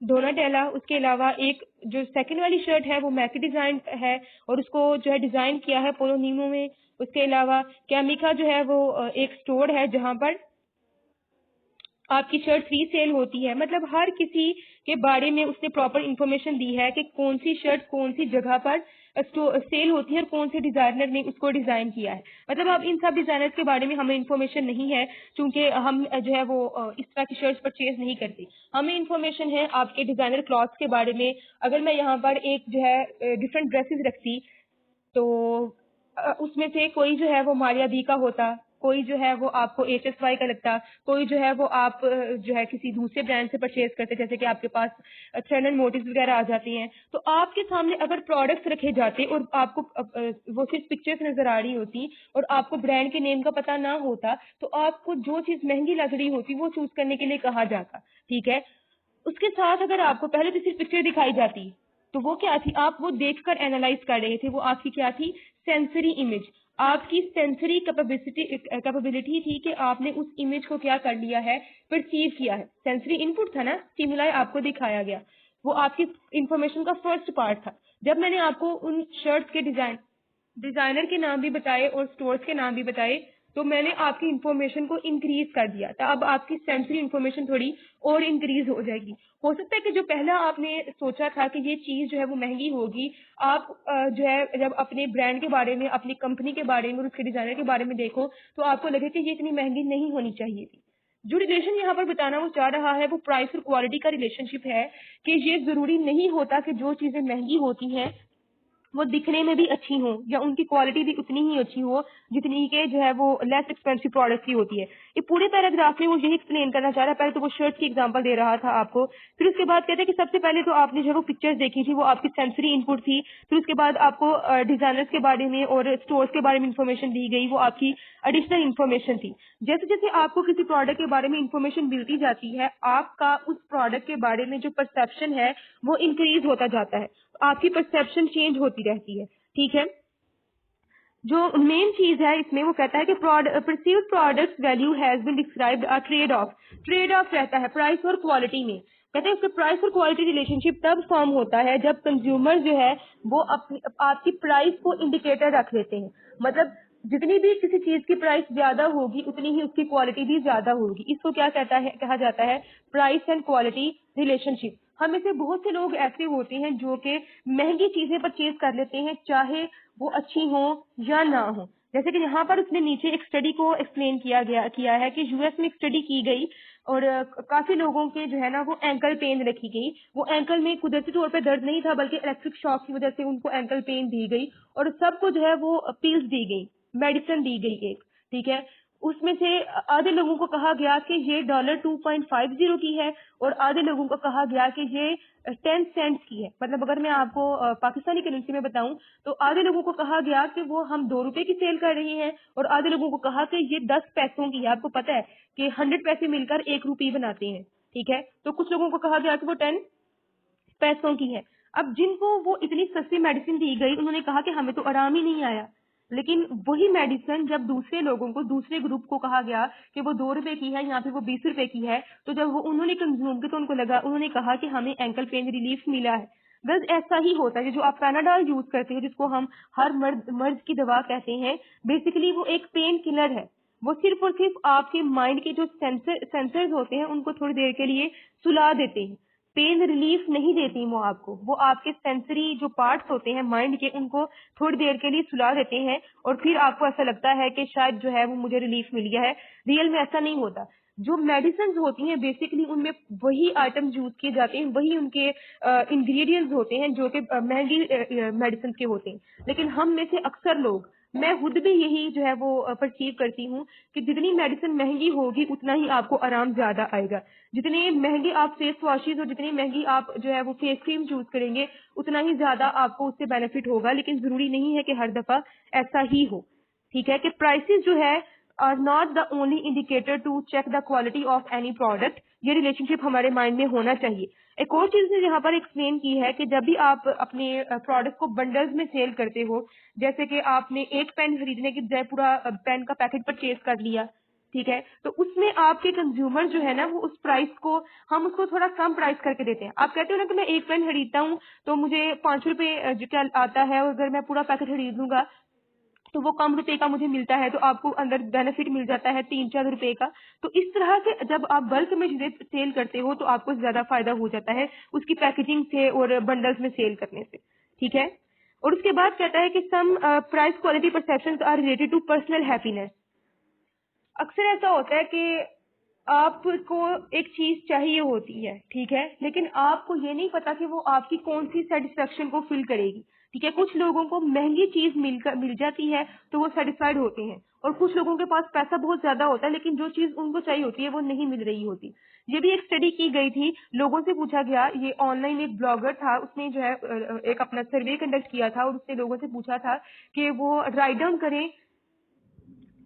S1: डोनाटेला। उसके अलावा एक जो सेकंड वाली शर्ट है वो मैकी डिजाइन है और उसको जो है डिजाइन किया है पोलोनीमो में। उसके अलावा कैमिका जो है वो एक स्टोर है जहां पर आपकी शर्ट फ्री सेल होती है। मतलब हर किसी के बारे में उसने प्रॉपर इंफॉर्मेशन दी है कि कौन सी शर्ट कौन सी जगह पर सेल होती है और कौन से डिजाइनर ने उसको डिजाइन किया है। मतलब अब इन सब डिजाइनर्स के बारे में हमें इंफॉर्मेशन नहीं है, क्योंकि हम जो है वो इस तरह की शर्ट्स परचेज नहीं करते। हमें इंफॉर्मेशन है आपके डिजाइनर क्लॉथ्स के बारे में। अगर मैं यहाँ पर एक जो है डिफरेंट ड्रेसेस रखती तो उसमें से कोई जो है वो मारिया बी का होता, कोई जो है वो आपको HSY का लगता, कोई जो है वो आप जो है किसी दूसरे ब्रांड से परचेज करते, जैसे कि आपके पास थ्रेड एंड मोटिव्स वगैरह आ जाती हैं। तो आपके सामने अगर प्रोडक्ट्स रखे जाते और आपको वो सिर्फ पिक्चर्स नजर आ रही होती और आपको ब्रांड के नेम का पता ना होता, तो आपको जो चीज महंगी लग रही होती वो चूज करने के लिए कहा जाता। ठीक है, उसके साथ अगर आपको पहले तो सिर्फ पिक्चर दिखाई जाती तो वो क्या थी, आप वो देखकर एनालाइज कर रहे थे, वो आपकी क्या थी, सेंसरी इमेज। आपकी सेंसरी कैपेबिलिटी थी कि आपने उस इमेज को क्या कर लिया है, परसीव किया है। सेंसरी इनपुट था ना, स्टिमुलाई आपको दिखाया गया, वो आपकी इंफॉर्मेशन का फर्स्ट पार्ट था। जब मैंने आपको उन शर्ट्स के डिजाइनर के नाम भी बताए और स्टोर्स के नाम भी बताए, तो मैंने आपकी इंफॉर्मेशन को इंक्रीज कर दिया था। अब आपकी सेंसरी इंफॉर्मेशन थोड़ी और इंक्रीज हो जाएगी। हो सकता है कि जो पहला आपने सोचा था कि ये चीज जो है वो महंगी होगी, आप जो है जब अपने ब्रांड के बारे में, अपनी कंपनी के बारे में और उसके डिजाइनर के बारे में देखो तो आपको लगे कि ये इतनी महंगी नहीं होनी चाहिए थी। जो रिलेशन यहाँ पर बताना वो चाह रहा है वो प्राइस और क्वालिटी का रिलेशनशिप है, कि ये जरूरी नहीं होता कि जो चीजें महंगी होती हैं वो दिखने में भी अच्छी हो या उनकी क्वालिटी भी उतनी ही अच्छी हो जितनी के जो है वो लेस एक्सपेंसिव प्रोडक्ट की होती है। ये पूरे पैराग्राफ में वो यही एक्सप्लेन करना चाह रहा है। पहले तो वो शर्ट की एग्जांपल दे रहा था आपको, फिर उसके बाद कहते हैं कि सबसे पहले तो आपने जो वो पिक्चर्स देखी थी वो आपकी सेंसरी इनपुट थी, फिर उसके बाद आपको डिजाइनर्स के बारे में और स्टोर्स के बारे में इंफॉर्मेशन दी गई, वो आपकी एडिशनल इंफॉर्मेशन थी। जैसे जैसे आपको किसी प्रोडक्ट के बारे में इंफॉर्मेशन मिलती जाती है, आपका उस प्रोडक्ट के बारे में जो परसेप्शन है वो इंक्रीज होता जाता है, आपकी परसेप्शन चेंज होती रहती है। ठीक है, जो मेन चीज है इसमें वो कहता है कि perceived products value has been described a trade off. Trade off रहता है प्राइस और क्वालिटी में। कहते हैं उसके प्राइस और क्वालिटी रिलेशनशिप तब फॉर्म होता है जब कंज्यूमर जो है वो अपनी आपकी प्राइस को इंडिकेटर रख लेते हैं। मतलब जितनी भी किसी चीज की प्राइस ज्यादा होगी उतनी ही उसकी क्वालिटी भी ज्यादा होगी। इसको क्या कहता है, कहा जाता है प्राइस एंड क्वालिटी रिलेशनशिप। हम में से बहुत से लोग ऐसे होते हैं जो कि महंगी चीजें परचेज कर लेते हैं, चाहे वो अच्छी हो या ना हो। जैसे कि यहाँ पर उसने नीचे एक स्टडी को एक्सप्लेन किया है कि यूएस में एक स्टडी की गई और काफी लोगों के जो है ना वो एंकल पेन रखी गई। वो एंकल में कुदरती तौर पे दर्द नहीं था बल्कि इलेक्ट्रिक शॉक की वजह से उनको एंकल पेन दी गई और सबको जो है वो पील्स दी गई, मेडिसिन दी गई एक। ठीक है, उसमें से आधे लोगों को कहा गया कि ये $2.50 की है और आधे लोगों को कहा गया कि ये 10 सेंट्स की है। मतलब अगर मैं आपको पाकिस्तानी करेंसी में बताऊं तो आधे लोगों को कहा गया कि वो हम 2 रुपए की सेल कर रहे हैं और आधे लोगों को कहा कि ये 10 पैसों की है। आपको पता है कि 100 पैसे मिलकर 1 रुपये बनाते हैं। ठीक है, तो कुछ लोगों को कहा गया कि वो 10 पैसों की है। अब जिनको वो इतनी सस्ती मेडिसिन दी गई उन्होंने कहा कि हमें तो आराम ही नहीं आया। लेकिन वही मेडिसिन जब दूसरे लोगों को, दूसरे ग्रुप को कहा गया कि वो 2 रुपए की है या फिर वो 20 रुपए की है, तो जब वो उन्होंने कंज्यूम की तो उनको लगा, उन्होंने कहा कि हमें एंकल पेन रिलीफ मिला है। बस ऐसा ही होता है। जो आप पैनाडॉल यूज करते हैं जिसको हम हर मर्ज की दवा कहते हैं, बेसिकली वो एक पेन किलर है। वो सिर्फ और सिर्फ आपके माइंड के जो सेंसर्स होते हैं उनको थोड़ी देर के लिए सुला देते हैं। पेन रिलीफ नहीं देती वो आपको, वो आपके सेंसरी जो पार्ट्स होते हैं माइंड के उनको थोड़ी देर के लिए सुला देते हैं और फिर आपको ऐसा लगता है कि शायद जो है वो मुझे रिलीफ मिल गया है। रियल में ऐसा नहीं होता। जो मेडिसिन होती हैं बेसिकली उनमें वही आइटम यूज किए जाते हैं, वही उनके इंग्रेडिएंट्स होते हैं जो कि महंगी मेडिसिन के होते हैं। लेकिन हम में से अक्सर लोग, मैं खुद भी यही जो है वो परसीव करती हूँ कि जितनी मेडिसिन महंगी होगी उतना ही आपको आराम ज्यादा आएगा। जितने महंगे आप फेस वॉशेज और जितनी महंगी आप जो है वो फेस क्रीम यूज करेंगे उतना ही ज्यादा आपको उससे बेनिफिट होगा। लेकिन जरूरी नहीं है कि हर दफा ऐसा ही हो। ठीक है, कि प्राइसेस जो है are not the only indicator to check the quality of any product. ये रिलेशनशिप हमारे माइंड में होना चाहिए। एक और चीज ने यहाँ पर एक्सप्लेन की है कि जब भी आप अपने प्रोडक्ट को बंडल्स में सेल करते हो, जैसे कि आपने एक पेन खरीदने की बजाय पूरा पेन का पैकेट परचेज कर लिया, ठीक है, तो उसमें आपके कंज्यूमर जो है ना वो उस प्राइस को, हम उसको थोड़ा कम प्राइस करके देते हैं। आप कहते हो ना कि मैं एक पेन खरीदता हूँ तो मुझे 5 रुपए जो क्या आता है, और अगर मैं पूरा पैकेट खरीद लूंगा तो वो कम रुपए का मुझे मिलता है, तो आपको अंदर बेनिफिट मिल जाता है 3-4 रुपए का। तो इस तरह से जब आप बल्क में चीजें सेल करते हो तो आपको ज्यादा फायदा हो जाता है उसकी पैकेजिंग से और बंडल्स में सेल करने से। ठीक है, और उसके बाद कहता है कि some price quality perceptions are related to personal happiness. अक्सर ऐसा होता है कि आपको एक चीज चाहिए होती है, ठीक है, लेकिन आपको ये नहीं पता कि वो आपकी कौन सी सेटिस्फेक्शन को फिल करेगी। ठीक है, कुछ लोगों को महंगी चीज मिल जाती है तो वो सेटिस्फाइड होते हैं, और कुछ लोगों के पास पैसा बहुत ज्यादा होता है लेकिन जो चीज उनको चाहिए होती है वो नहीं मिल रही होती। ये भी एक स्टडी की गई थी, लोगों से पूछा गया, ये ऑनलाइन एक ब्लॉगर था, उसने जो है एक अपना सर्वे कंडक्ट किया था और उसने लोगों से पूछा था कि वो राइट डाउन करें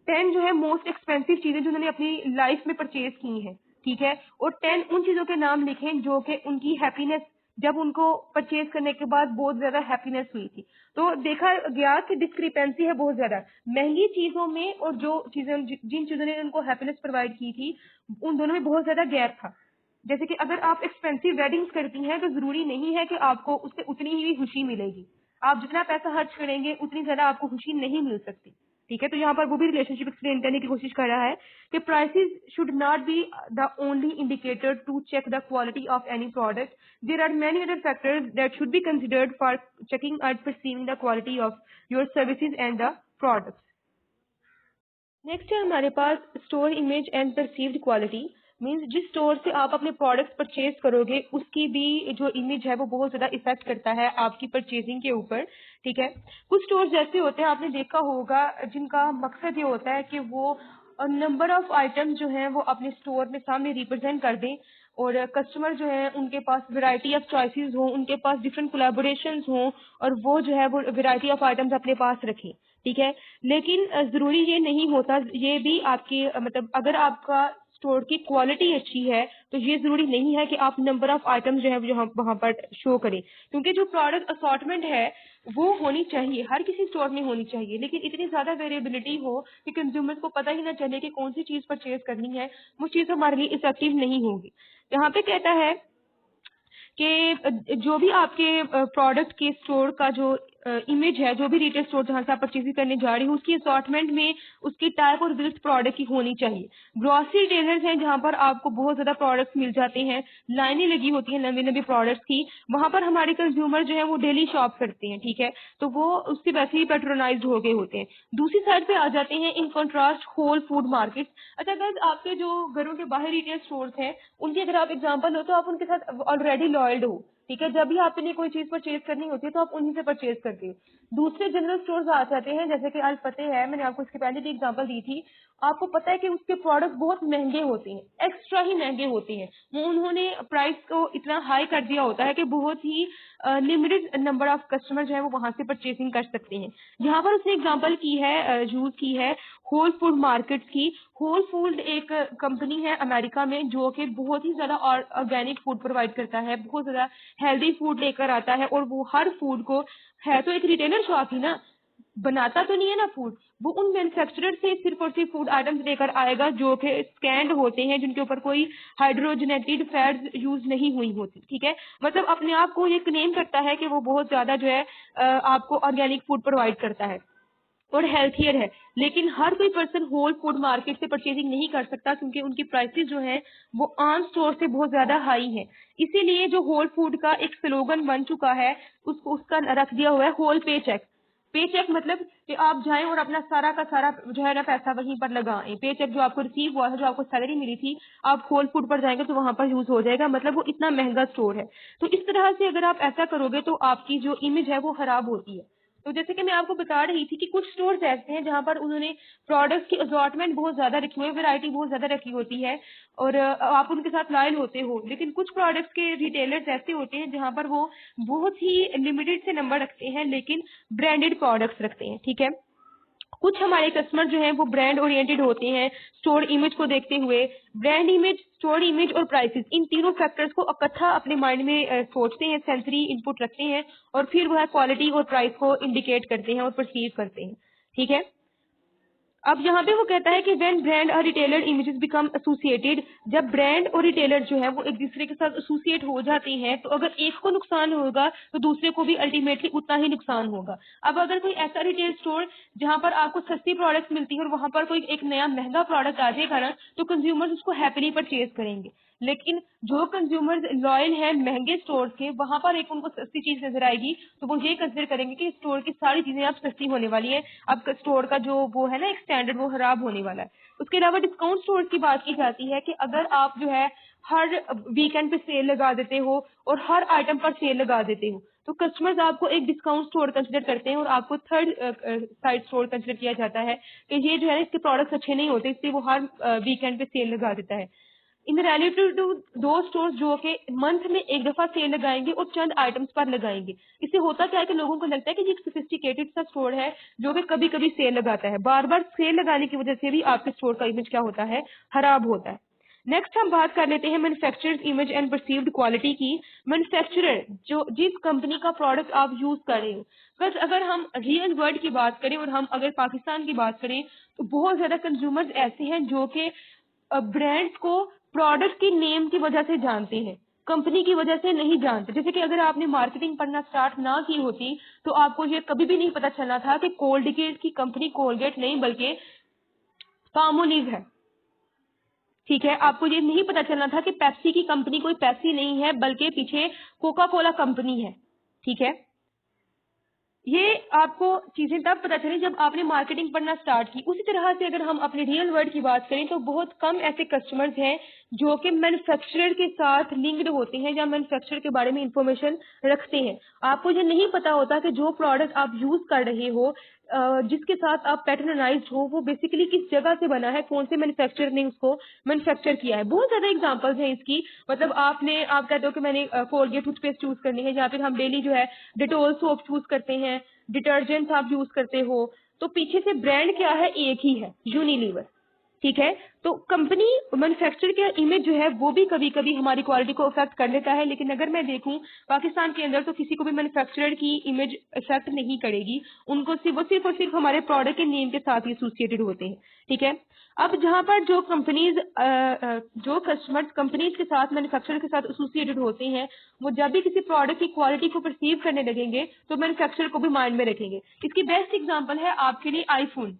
S1: 10 जो है मोस्ट एक्सपेंसिव चीजें जो उन्होंने अपनी लाइफ में परचेज की हैं। ठीक है, और 10 उन चीजों के नाम लिखें जो कि उनकी हैप्पीनेस, जब उनको परचेज करने के बाद बहुत ज्यादा हैप्पीनेस हुई थी। तो देखा गया कि डिस्क्रिपेंसी है बहुत ज्यादा महंगी चीजों में, और जो चीजें जिन चीजों ने उनको हैप्पीनेस प्रोवाइड की थी उन दोनों में बहुत ज्यादा गैप था। जैसे कि अगर आप एक्सपेंसिव वेडिंग्स करती हैं तो जरूरी नहीं है कि आपको उससे उतनी ही खुशी मिलेगी। आप जितना पैसा खर्च करेंगे उतनी ज्यादा आपको खुशी नहीं मिल सकती। ठीक है, तो यहाँ पर वो भी रिलेशनशिप एक्सप्लेन करने की कोशिश कर रहा है कि prices should not be the only indicator to check the quality of any product. There are many other factors that should be considered for checking and perceiving the quality of your services and the products. Next है हमारे पास store image and perceived quality. Means जिस store से आप अपने products purchase करोगे उसकी भी जो इमेज है वो बहुत ज्यादा इफेक्ट करता है आपकी परचेजिंग के ऊपर। ठीक है, कुछ स्टोर्स जैसे होते हैं, आपने देखा होगा, जिनका मकसद ये होता है कि वो नंबर ऑफ आइटम जो है वो अपने स्टोर में सामने रिप्रेजेंट कर दें और कस्टमर जो है उनके पास वैरायटी ऑफ चॉइसेस हो, उनके पास डिफरेंट कोलैबोरेशंस हो और वो जो है वो वैरायटी ऑफ आइटम्स अपने पास रखें। ठीक है, लेकिन जरूरी ये नहीं होता, ये भी आपके मतलब अगर आपका स्टोर की क्वालिटी अच्छी है तो ये जरूरी नहीं है कि आप नंबर ऑफ आइटम्स जो है वो वहां पर शो करें, क्योंकि जो प्रोडक्ट असॉर्टमेंट है वो होनी चाहिए, हर किसी स्टोर में होनी चाहिए, लेकिन इतनी ज्यादा वेरिएबिलिटी हो कि कंज्यूमर्स को पता ही ना चले कि कौन सी चीज परचेज करनी है, वो चीज हमारे लिए इफेक्टिव नहीं होगी। यहाँ पे कहता है कि जो भी आपके प्रोडक्ट के स्टोर का जो इमेज है, जो भी रिटेल स्टोर जहाँ से आप परचेज करने जा रही हो, उसकी असॉर्टमेंट में उसकी टाइप और विल्थ प्रोडक्ट की होनी चाहिए। ग्रॉसरी रिटेलर्स हैं जहाँ पर आपको बहुत ज्यादा प्रोडक्ट्स मिल जाते हैं, लाइनें लगी होती हैं लंबी लंबी प्रोडक्ट्स की, वहां पर हमारे कंज्यूमर जो है वो डेली शॉप करते हैं, ठीक है, तो वो उससे वैसे ही पेट्रोनाइज्ड हो गए होते हैं। दूसरी साइड पे आ जाते हैं in contrast whole food market. अच्छा गाइस, आपके जो घरों के बाहर रिटेल स्टोर्स हैं उनकी अगर आप एग्जांपल हो तो आप उनके साथ ऑलरेडी लॉयल्ड हो, ठीक है, जब भी आपके लिए कोई चीज परचेज करनी होती है तो आप उन्हीं से परचेज करते हो। दूसरे जनरल स्टोर्स आ जाते हैं जैसे कि अल फतेह है, मैंने आपको इसके पहले भी एग्जांपल दी थी। आपको पता है कि उसके प्रोडक्ट बहुत महंगे होते हैं, एक्स्ट्रा ही महंगे होते हैं, वो उन्होंने प्राइस को इतना हाई कर दिया होता है कि बहुत ही लिमिटेड नंबर ऑफ कस्टमर जो है वो वहां से परचेसिंग कर सकते हैं। यहाँ पर उसने एग्जांपल की है, यूज की है होल फूड मार्केट की। होल फूड एक कंपनी है अमेरिका में जो कि बहुत ही ज्यादा ऑर्गेनिक फूड प्रोवाइड करता है, बहुत ज्यादा हेल्दी फूड लेकर आता है, और वो हर फूड को, है तो एक रिटेलर शॉप ही ना, बनाता तो नहीं है ना फूड, वो उन मैन्युफैक्चरर से सिर्फ और सिर्फ फूड आइटम्स लेकर आएगा जो कि स्कैंड होते हैं, जिनके ऊपर कोई हाइड्रोजनेटेड फैट्स यूज नहीं हुई होती, ठीक है, मतलब अपने आप को ये क्लेम करता है कि वो बहुत ज्यादा जो है आपको ऑर्गेनिक फूड प्रोवाइड करता है और हेल्थियर है। लेकिन हर कोई पर्सन होल फूड मार्केट से परचेजिंग नहीं कर सकता क्योंकि उनकी प्राइसेस जो है वो आम स्टोर से बहुत ज्यादा हाई है। इसीलिए जो होल फूड का एक स्लोगन बन चुका है, उसको उसका रख दिया हुआ है होल पे चेक। पे चेक मतलब कि आप जाएं और अपना सारा का सारा जो है ना पैसा वहीं पर लगाएं। पे चेक जो आपको रिसीव हुआ है, जो आपको सैलरी मिली थी, आप होल फूड पर जाएंगे तो वहां पर यूज हो जाएगा, मतलब वो इतना महंगा स्टोर है। तो इस तरह से अगर आप ऐसा करोगे तो आपकी जो इमेज है वो खराब होती है। तो जैसे कि मैं आपको बता रही थी कि कुछ स्टोर्स ऐसे हैं जहां पर उन्होंने प्रोडक्ट्स की असॉर्टमेंट बहुत ज्यादा रखी हुई है, वैरायटी बहुत ज्यादा रखी होती है, और आप उनके साथ लॉयल होते हो। लेकिन कुछ प्रोडक्ट्स के रिटेलर्स ऐसे होते हैं जहां पर वो बहुत ही लिमिटेड से नंबर रखते हैं लेकिन ब्रांडेड प्रोडक्ट्स रखते हैं, ठीक है। कुछ हमारे कस्टमर जो हैं वो ब्रांड ओरिएंटेड होते हैं, स्टोर इमेज को देखते हुए। ब्रांड इमेज, स्टोर इमेज और प्राइसेस, इन तीनों फैक्टर्स को इकट्ठा अपने माइंड में सोचते हैं, सेंसरी इनपुट रखते हैं, और फिर वह क्वालिटी और प्राइस को इंडिकेट करते हैं और परसीव करते हैं, ठीक है। अब यहाँ पे वो कहता है कि व्हेन ब्रांड और रिटेलर इमेजेस बिकम एसोसिएटेड, जब ब्रांड और रिटेलर जो है वो एक दूसरे के साथ एसोसिएट हो जाते हैं तो अगर एक को नुकसान होगा तो दूसरे को भी अल्टीमेटली उतना ही नुकसान होगा। अब अगर कोई ऐसा रिटेल स्टोर जहाँ पर आपको सस्ती प्रोडक्ट्स मिलती है और वहां पर कोई एक नया महंगा प्रोडक्ट आ जाएगा ना, तो कंज्यूमर्स उसको हैप्पीली परचेज करेंगे। लेकिन जो कंज्यूमर्स लॉयल है महंगे स्टोर के, वहां पर एक उनको सस्ती चीज नजर आएगी तो वो ये कंसिडर करेंगे कि स्टोर की सारी चीजें अब सस्ती होने वाली है, अब स्टोर का जो वो है ना एक स्टैंडर्ड वो खराब होने वाला है। उसके अलावा डिस्काउंट स्टोर की बात की जाती है कि अगर आप जो है हर वीकेंड पे सेल लगा देते हो और हर आइटम पर सेल लगा देते हो तो कस्टमर्स आपको एक डिस्काउंट स्टोर कंसिडर करते हैं और आपको थर्ड साइड स्टोर कंसिडर किया जाता है कि ये जो है इसके प्रोडक्ट्स अच्छे नहीं होते, इसलिए वो हर वीकेंड पे सेल लगा देता है। इन रिलेटिव टू दो स्टोर्स जो कि मंथ में एक दफा सेल लगाएंगे और चंद आइटम्स पर लगाएंगे। इससे होता क्या है कि लोगों को लगता है कि ये एक सोफिस्टिकेटेड सा स्टोर है जो कि कभी कभी सेल लगाता है। बार बार सेल लगाने की वजह से भी आपके स्टोर का इमेज क्या होता है, खराब होता है। नेक्स्ट हम बात कर लेते हैं manufacturers image and perceived quality की। मैन्युफैक्चरर जो जिस कंपनी का प्रोडक्ट आप यूज कर रहे हो, बस अगर हम रियल वर्ल्ड की बात करें और हम अगर पाकिस्तान की बात करें तो बहुत ज्यादा कंज्यूमर्स ऐसे हैं जो कि ब्रांड्स को प्रोडक्ट की नेम की वजह से जानते हैं, कंपनी की वजह से नहीं जानते। जैसे कि अगर आपने मार्केटिंग पढ़ना स्टार्ट ना की होती तो आपको ये कभी भी नहीं पता चलना था कि कोलगेट की कंपनी कोलगेट नहीं बल्कि पामोलिव है, ठीक है। आपको ये नहीं पता चलना था कि पेप्सी की कंपनी कोई पेप्सी नहीं है बल्कि पीछे कोका कोला कंपनी है, ठीक है। ये आपको चीजें तब पता चली जब आपने मार्केटिंग पढ़ना स्टार्ट की। उसी तरह से अगर हम अपने रियल वर्ल्ड की बात करें तो बहुत कम ऐसे कस्टमर्स हैं जो कि मैन्युफैक्चरर के साथ लिंक्ड होते हैं या मैन्युफैक्चरर के बारे में इंफॉर्मेशन रखते हैं। आपको ये नहीं पता होता कि जो प्रोडक्ट आप यूज कर रहे हो, जिसके साथ आप पैटर्नाइज्ड हो, वो बेसिकली किस जगह से बना है, कौन से मैन्युफैक्चरर ने उसको मैन्युफैक्चर किया है। बहुत ज्यादा एग्जांपल्स हैं इसकी। मतलब आप कहते हो कि मैंने कोलगेट टूथपेस्ट चूज करनी है या फिर हम डेली जो है डिटोल सोप चूज करते हैं, डिटर्जेंट्स आप यूज करते हो, तो पीछे से ब्रांड क्या है, एक ही है, यूनिलीवर, ठीक है। तो कंपनी मैन्युफैक्चरर का इमेज जो है वो भी कभी कभी हमारी क्वालिटी को अफेक्ट कर लेता है, लेकिन अगर मैं देखूं पाकिस्तान के अंदर तो किसी को भी मैन्युफैक्चरर की इमेज अफेक्ट नहीं करेगी। उनको सिर्फ और सिर्फ हमारे प्रोडक्ट के नेम के साथ ही एसोसिएटेड होते हैं। ठीक है। अब जहां पर जो कंपनीज जो कस्टमर्स कंपनीज के साथ मैन्युफैक्चरर के साथ एसोसिएटेड होते हैं, वो जब भी किसी प्रोडक्ट की क्वालिटी को परसीव करने लगेंगे तो मैन्युफैक्चरर को भी माइंड में रखेंगे। इसकी बेस्ट एग्जांपल है आपके लिए आईफोन।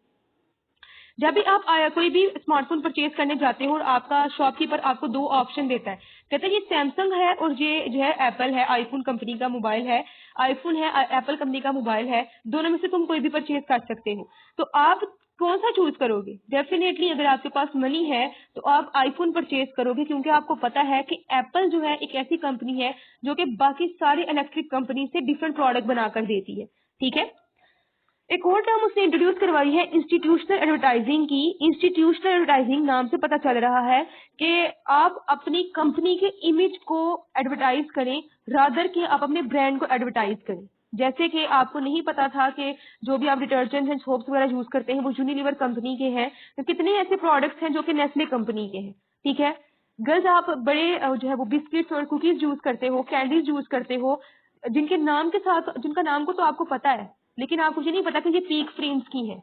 S1: जब भी आप कोई भी स्मार्टफोन परचेज करने जाते हो और आपका शॉपकीपर आपको दो ऑप्शन देता है, कहता है ये सैमसंग है और ये जो है एप्पल है, आईफोन कंपनी का मोबाइल है, आईफोन है एप्पल कंपनी का मोबाइल है, दोनों में से तुम कोई भी परचेज कर सकते हो। तो आप कौन सा चूज करोगे? डेफिनेटली अगर आपके पास मनी है तो आप आईफोन परचेज करोगे, क्योंकि आपको पता है कि एप्पल जो है एक ऐसी कंपनी है जो कि बाकी सारी इलेक्ट्रिक कंपनी से डिफरेंट प्रोडक्ट बनाकर देती है। ठीक है। एक और टर्म उसने इंट्रोड्यूस करवाई है इंस्टीट्यूशनल एडवर्टाइजिंग की। इंस्टीट्यूशनल एडवर्टाइजिंग नाम से पता चल रहा है कि आप अपनी कंपनी के इमेज को एडवर्टाइज करें रादर कि आप अपने ब्रांड को एडवर्टाइज करें। जैसे कि आपको नहीं पता था कि जो भी आप डिटर्जेंट एंड सोप्स वगैरह यूज करते हैं वो यूनिलीवर कंपनी के हैं, तो कितने ऐसे प्रोडक्ट्स हैं जो कि नेस्ले कंपनी के हैं। ठीक है। गर्ल्स आप बड़े जो है वो बिस्किट्स और कुकीज यूज करते हो, कैंडीज यूज करते हो, जिनके नाम के साथ जिनका नाम को तो आपको पता है, लेकिन आपको ये नहीं पता कि ये पीक प्रिंस की है।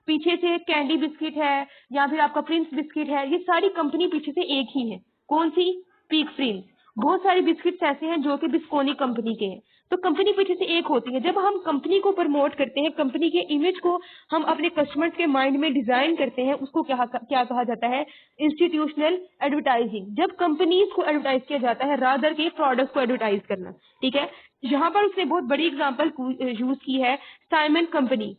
S1: पीछे से कैंडी बिस्किट है या फिर आपका प्रिंस बिस्किट है, ये सारी कंपनी पीछे से एक ही है। कौन सी? Peak Prince. बहुत सारे बिस्किट्स ऐसे हैं जो कि बिस्कोनी कंपनी के हैं। तो कंपनी पीछे से एक होती है। जब हम कंपनी को प्रमोट करते हैं, कंपनी के इमेज को हम अपने कस्टमर्स के माइंड में डिजाइन करते हैं, उसको क्या क्या कहा जाता है? Institutional advertising. जब कंपनीज को एडवर्टाइज किया जाता है रादर के प्रोडक्ट को एडवर्टाइज करना। ठीक है। यहाँ पर उसने बहुत बड़ी एग्जांपल यूज की है, साइमन कंपनी।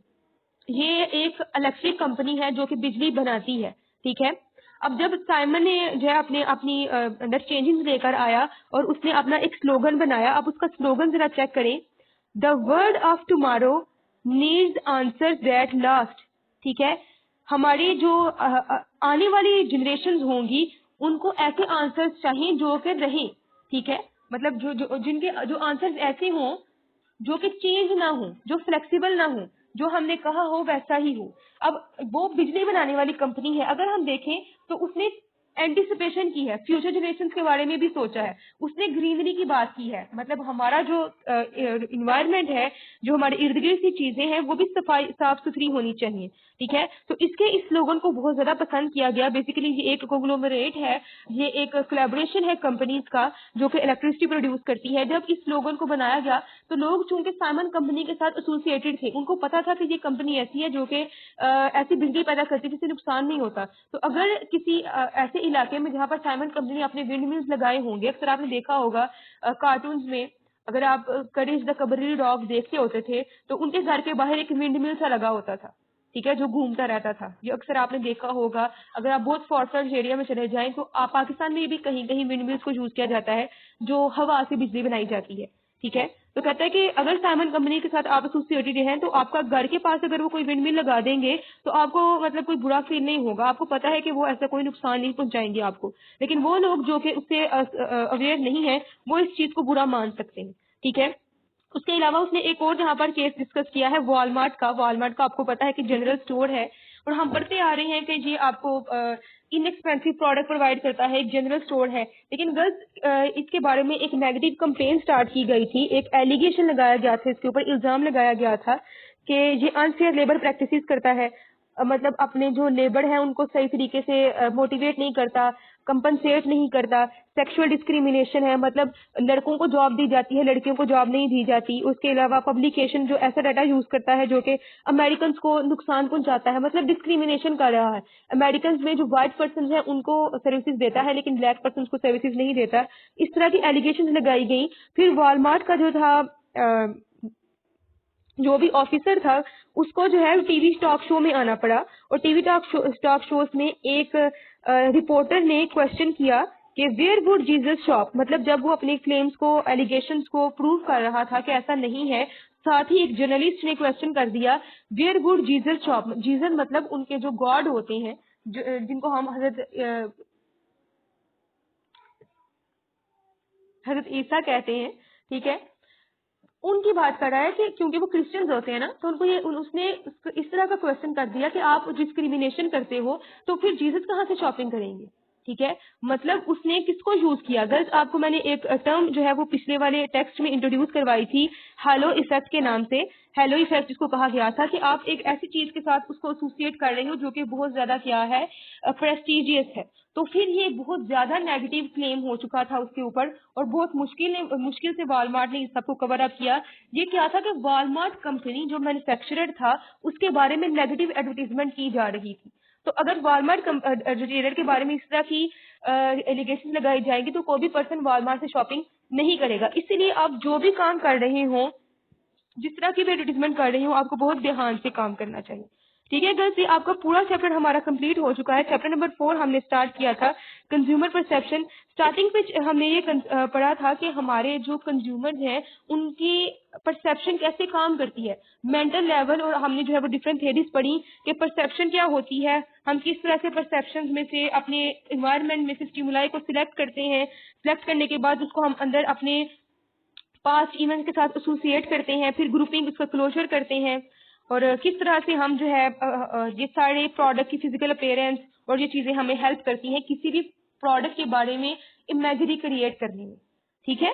S1: ये एक इलेक्ट्रिक कंपनी है जो कि बिजली बनाती है। ठीक है। अब जब साइमन ने जो है अपने अपनी अंदर चेंजेस लेकर आया और उसने अपना एक स्लोगन बनाया। अब उसका स्लोगन जरा चेक करें, the world of tomorrow needs answers that last. ठीक है। हमारी जो आने वाली जनरेशन होंगी उनको ऐसे आंसर्स चाहिए जो कि रहें। ठीक है। मतलब जो जिनके जो आंसर्स ऐसे हों जो कि चेंज ना हो, जो फ्लेक्सिबल ना हो, जो हमने कहा हो वैसा ही हो। अब वो बिजली बनाने वाली कंपनी है, अगर हम देखें तो उसने एंटिसिपेशन की है, फ्यूचर जनरेशन के बारे में भी सोचा है, उसने ग्रीनरी की बात की है। मतलब हमारा जो इन्वायरमेंट है, जो हमारे इर्द गिर्द की चीजें हैं वो भी सफाई साफ सुथरी होनी चाहिए। ठीक है। तो इसके इस स्लोगन को बहुत ज्यादा पसंद किया गया। बेसिकली ये एक कोग्लोमरेट है, ये एक कोलैबोरेशन है कंपनीज का जो कि इलेक्ट्रिसिटी प्रोड्यूस करती है। जब इस स्लोगन को बनाया गया तो लोग चूंकि साइमन कंपनी के साथ एसोसिएटेड थे, उनको पता था कि ये कंपनी ऐसी है जो कि ऐसी बिजली पैदा करती है जिससे नुकसान नहीं होता। तो अगर किसी ऐसे इलाके में जहाँ पर साइमन कंपनी ने अपने विंड मिल्स लगाए होंगे, अक्सर आपने देखा होगा कार्टून्स में, अगर आप करेज द कबरी डॉग देखते होते थे तो उनके घर के बाहर एक विंड मिल सा लगा होता था। ठीक है। जो घूमता रहता था, ये अक्सर आपने देखा होगा। अगर आप बहुत फॉरफ्रंट एरिया में चले जाएं तो आप पाकिस्तान में भी कहीं कहीं विंड मिल्स को यूज किया जाता है जो हवा से बिजली बनाई जाती है। ठीक है। तो कहता है कि अगर साइमन कंपनी के साथ आप एसोसिएटेड हैं तो आपका घर के पास अगर वो कोई विंड मिल लगा देंगे तो आपको मतलब कोई बुरा फील नहीं होगा। आपको पता है कि वो ऐसा कोई नुकसान नहीं पहुंचाएंगे आपको। लेकिन वो लोग जो कि उससे अवेयर नहीं है वो इस चीज को बुरा मान सकते हैं। ठीक है। उसके अलावा उसने एक और जहाँ पर केस डिस्कस किया है वॉलमार्ट का। वॉलमार्ट का आपको पता है कि जनरल स्टोर है और हम पढ़ते आ रहे हैं कि ये आपको इनएक्सपेंसिव प्रोडक्ट प्रोवाइड करता है, एक जनरल स्टोर है। लेकिन गर्ल्स इसके बारे में एक नेगेटिव कंपेन स्टार्ट की गई थी, एक एलिगेशन लगाया गया था, इसके ऊपर इल्जाम लगाया गया था कि ये अनफेयर लेबर प्रैक्टिसेस करता है। मतलब अपने जो लेबर है उनको सही तरीके से मोटिवेट नहीं करता, कंपनसेट नहीं करता, सेक्सुअल डिस्क्रिमिनेशन है, मतलब लड़कों को जॉब दी जाती है, लड़कियों को जॉब नहीं दी जाती। उसके अलावा पब्लिकेशन जो ऐसा डाटा यूज करता है जो कि अमेरिकन को नुकसान पहुंचाता है, मतलब डिस्क्रिमिनेशन कर रहा है। अमेरिकन में जो व्हाइट पर्सन है उनको सर्विसेज देता है लेकिन ब्लैक पर्सन को सर्विसेज नहीं देता। इस तरह की एलिगेशन लगाई गई। फिर वॉलमार्ट का जो था जो भी ऑफिसर था उसको जो है टीवी टॉक शो में आना पड़ा और टीवी टॉक शोज में एक रिपोर्टर ने क्वेश्चन किया कि वेयर वुड जीसस शॉप। मतलब जब वो अपने क्लेम्स को एलिगेशंस को प्रूव कर रहा था कि ऐसा नहीं है, साथ ही एक जर्नलिस्ट ने क्वेश्चन कर दिया where would Jesus shop. Jesus मतलब उनके जो गॉड होते हैं जिनको हम हजरत ईसा कहते हैं। ठीक है। उनकी बात कर रहा है कि क्योंकि वो क्रिश्चियंस होते हैं ना, तो उनको उसने इस तरह का क्वेश्चन कर दिया कि आप डिस्क्रिमिनेशन करते हो तो फिर जीसस कहाँ से शॉपिंग करेंगे। ठीक है, मतलब उसने किसको यूज किया। गर्ल्स आपको मैंने एक टर्म जो है वो पिछले वाले टेक्स्ट में इंट्रोड्यूस करवाई थी, हेलो इफेक्ट के नाम से। हेलो इफेक्ट जिसको कहा गया था कि आप एक ऐसी चीज के साथ उसको एसोसिएट कर रहे हो जो कि बहुत ज्यादा क्या है, प्रेस्टिजियस है। तो फिर ये बहुत ज्यादा नेगेटिव क्लेम हो चुका था उसके ऊपर, और बहुत मुश्किल से वॉलमार्ट ने इस सबको कवर अप किया। ये क्या था कि वॉलमार्ट कंपनी जो मैन्युफैक्चरर था उसके बारे में नेगेटिव एडवर्टीजमेंट की जा रही थी। तो अगर वॉलमार्ट रिटेलर के बारे में इस तरह की एलिगेशन लगाई जाएगी तो कोई भी पर्सन वॉलमार्ट से शॉपिंग नहीं करेगा। इसीलिए आप जो भी काम कर रहे हो, जिस तरह की भी एडवर्टीजमेंट कर रही हूँ, आपको बहुत ध्यान से काम करना चाहिए। ठीक है गर्ल्स, ये आपका पूरा चैप्टर हमारा कंप्लीट हो चुका है। चैप्टर नंबर 4 हमने स्टार्ट किया था, कंज्यूमर परसेप्शन। स्टार्टिंग पे हमने ये पढ़ा था कि हमारे जो कंज्यूमर्स हैं उनकी परसेप्शन कैसे काम करती है, मेंटल लेवल, और हमने जो है वो डिफरेंट थेरीज पढ़ी कि परसेप्शन क्या होती है, हम किस तरह से परसेप्शन में से अपने इन्वायरमेंट में से स्टिमुलाई को सिलेक्ट करते हैं, सिलेक्ट करने के बाद उसको हम अंदर अपने पास्ट इवेंट के साथ एसोसिएट करते हैं, फिर ग्रुपिंग उसका क्लोजर करते हैं, और किस तरह से हम जो है ये सारे प्रोडक्ट की फिजिकल अपीयरेंस और ये चीजें हमें हेल्प करती हैं किसी भी प्रोडक्ट के बारे में इमेजिनरी क्रिएट करने में। ठीक है।